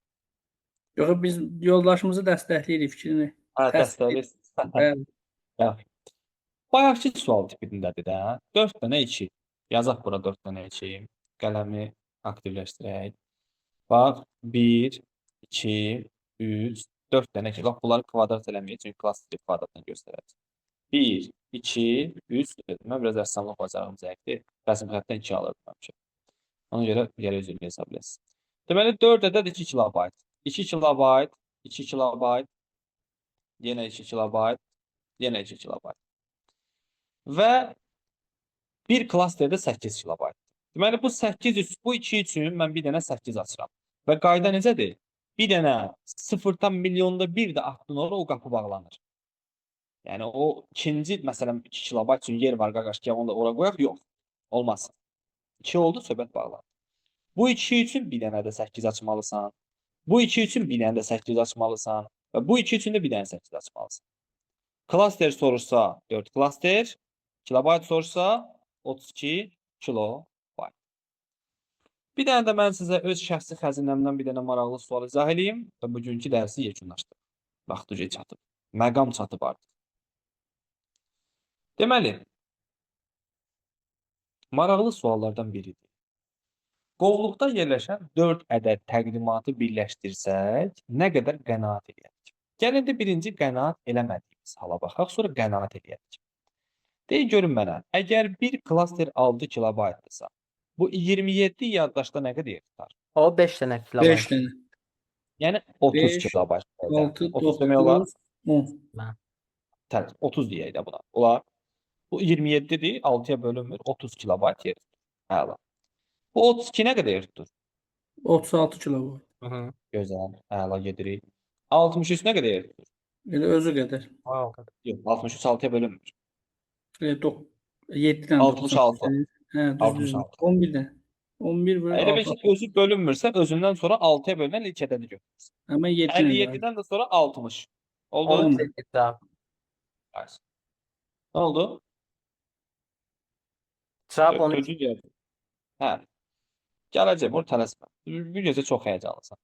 Yox, biz yoldaşımızı dəstəkləyirik fikrini. Hə, Təsdiq dəstəkli. Bəli. Bayaqki sual tipindədir də. 4 dənə 2. Yazaq bura 4 dənə 2. Qələmi aktivləşdirək. Bax, 1, 2, 3, 4 dənə 2. Bax, bunları kvadrat eləməyək, çünki klassik kvadratla göstərəcək. 1, 2, 3, 4. Mən biraz rəssamlıq bacarığım zəifdir. Rəsm xətdən 2 alırdım həmişə. Ona görə yerə üzrlü hesab edəsiniz. Deməli 4 ədəd 2 kilobayt. 2 kilobayt, 2 kilobayt, yenə 2 kilobayt, yenə 2 kilobayt. Və bir klasterdə 8 kilobayt. Deməli bu 8 bu 2 üçün mən bir dənə 8 açıram. Və qayda necədir? Bir dənə 0'dan milyonda bir də atdın o qapı bağlanır. Yəni o ikinci məsələn 2 kilobayt üçün yer var qaqaş ki, onu da ora qoyaq, yox. Olmaz. 2 oldu, söhbət bağlanır. Bu 2 üçün bir dənə də 8 açmalısan. Bu 2 üçün bir dənə də 8 açmalısan. Və bu 2 üçün də bir dənə 8 açmalısan. Klaster soruşsa 4 klaster, kilobayt soruşsa 32 kilobayt. Bir dənə də mən sizə öz şəxsi xəzinəmdən bir dənə maraqlı sual izah edeyim və bugünkü dərsi yekunlaşdırım. Vaxtı çatıb. Məqam çatıb artıq. Deməli, maraqlı suallardan biridir. Qovluqda yerləşən 4 ədəd təqdimatı birləşdirsək, nə qədər qənaət edərik? Gəlin də birinci qənaət eləmədiyimiz hala baxaq, sonra qənaət edərik. Deyin görün mənə, əgər bir klaster 6 kilobaytdırsa, bu 27 yaddaşda nə qədər yer tutar? O 5 dənə 5 kilobayt. dənə. Yəni 30 5, kilobayt deyəcəm. 6, 30 demək olar. 9, 10. Mən. 30 deyək də buna. Olar. Bu 27-dir, 6-ya bölünmür. 30 kilobayt yer tutur. Əla. Bu 32 nə qədər yer tutur? 36 kilobayt. Hı. Gözəl. Əla gedirik. 63 nə qədər yer tutur? Elə özü qədər. O qədər. Yox, 63 6-ya bölünmür. 7-dən 66. Hə, düz. 66. 11-dən. 11 bölü Elə 6. bil ki, özü bölünmürsə, özündən sonra 6-ya bölünən ilk ədədi götürürsən. Amma 7-dən 57-dən də sonra 60. Oldu? 18 cavab. Nice. Nə oldu? Cavab 13. Dördüncü gəldi. Hə. Gələcək, bunu tələsmə. Bu gecə çox həyəcanlısan.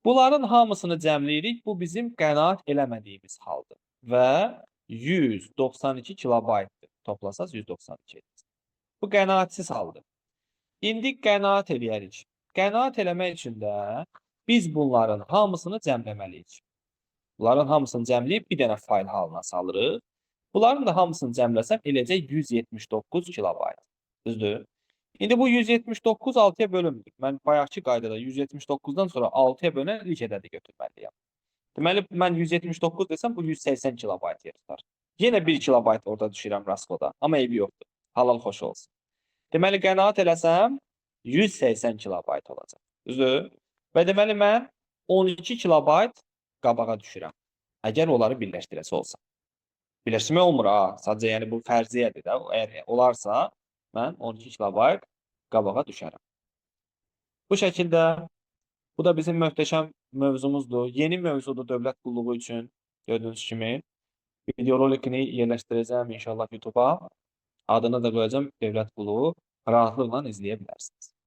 Bunların hamısını cəmləyirik. Bu bizim qənaət eləmədiyimiz haldır. Və 192 kilobaytdır. Toplasaz 192 edir. Bu qənaətsiz haldır. İndi qənaət eləyərik. Qənaət eləmək üçün də biz bunların hamısını cəmləməliyik. Bunların hamısını cəmləyib bir dənə fayl halına salırıq. Bunların da hamısını cəmləsəm eləcək 179 kilobayt. Düzdür? İndi bu 179 6-ya bölünmür. Mən bayaqki qaydada 179-dan sonra 6-ya bölünən ilk ədədi götürməliyəm. Deməli, mən 179 desəm, bu 180 kilobayt yer tutar. Yenə 1 kilobayt orada düşürəm raskoda. Amma eybi yoxdur. Halal xoş olsun. Deməli, qənaət eləsəm, 180 kilobayt olacaq. Düzdür? Və deməli, mən 12 kilobayt qabağa düşürəm. Əgər onları birləşdirəsi olsa. Birləşdirmək olmur ha. Sadəcə yəni bu fərziyyədir də. Əgər olarsa, mən 12 kilobayt qabağa düşərəm. Bu şəkildə bu da bizim möhtəşəm mövzumuzdur. Yeni mövzudur dövlət qulluğu üçün gördüyünüz kimi. Videorolikini yerləşdirəcəm inşallah YouTube-a. Adını da qoyacağım dövlət qulluğu. Rahatlıqla izləyə bilərsiniz.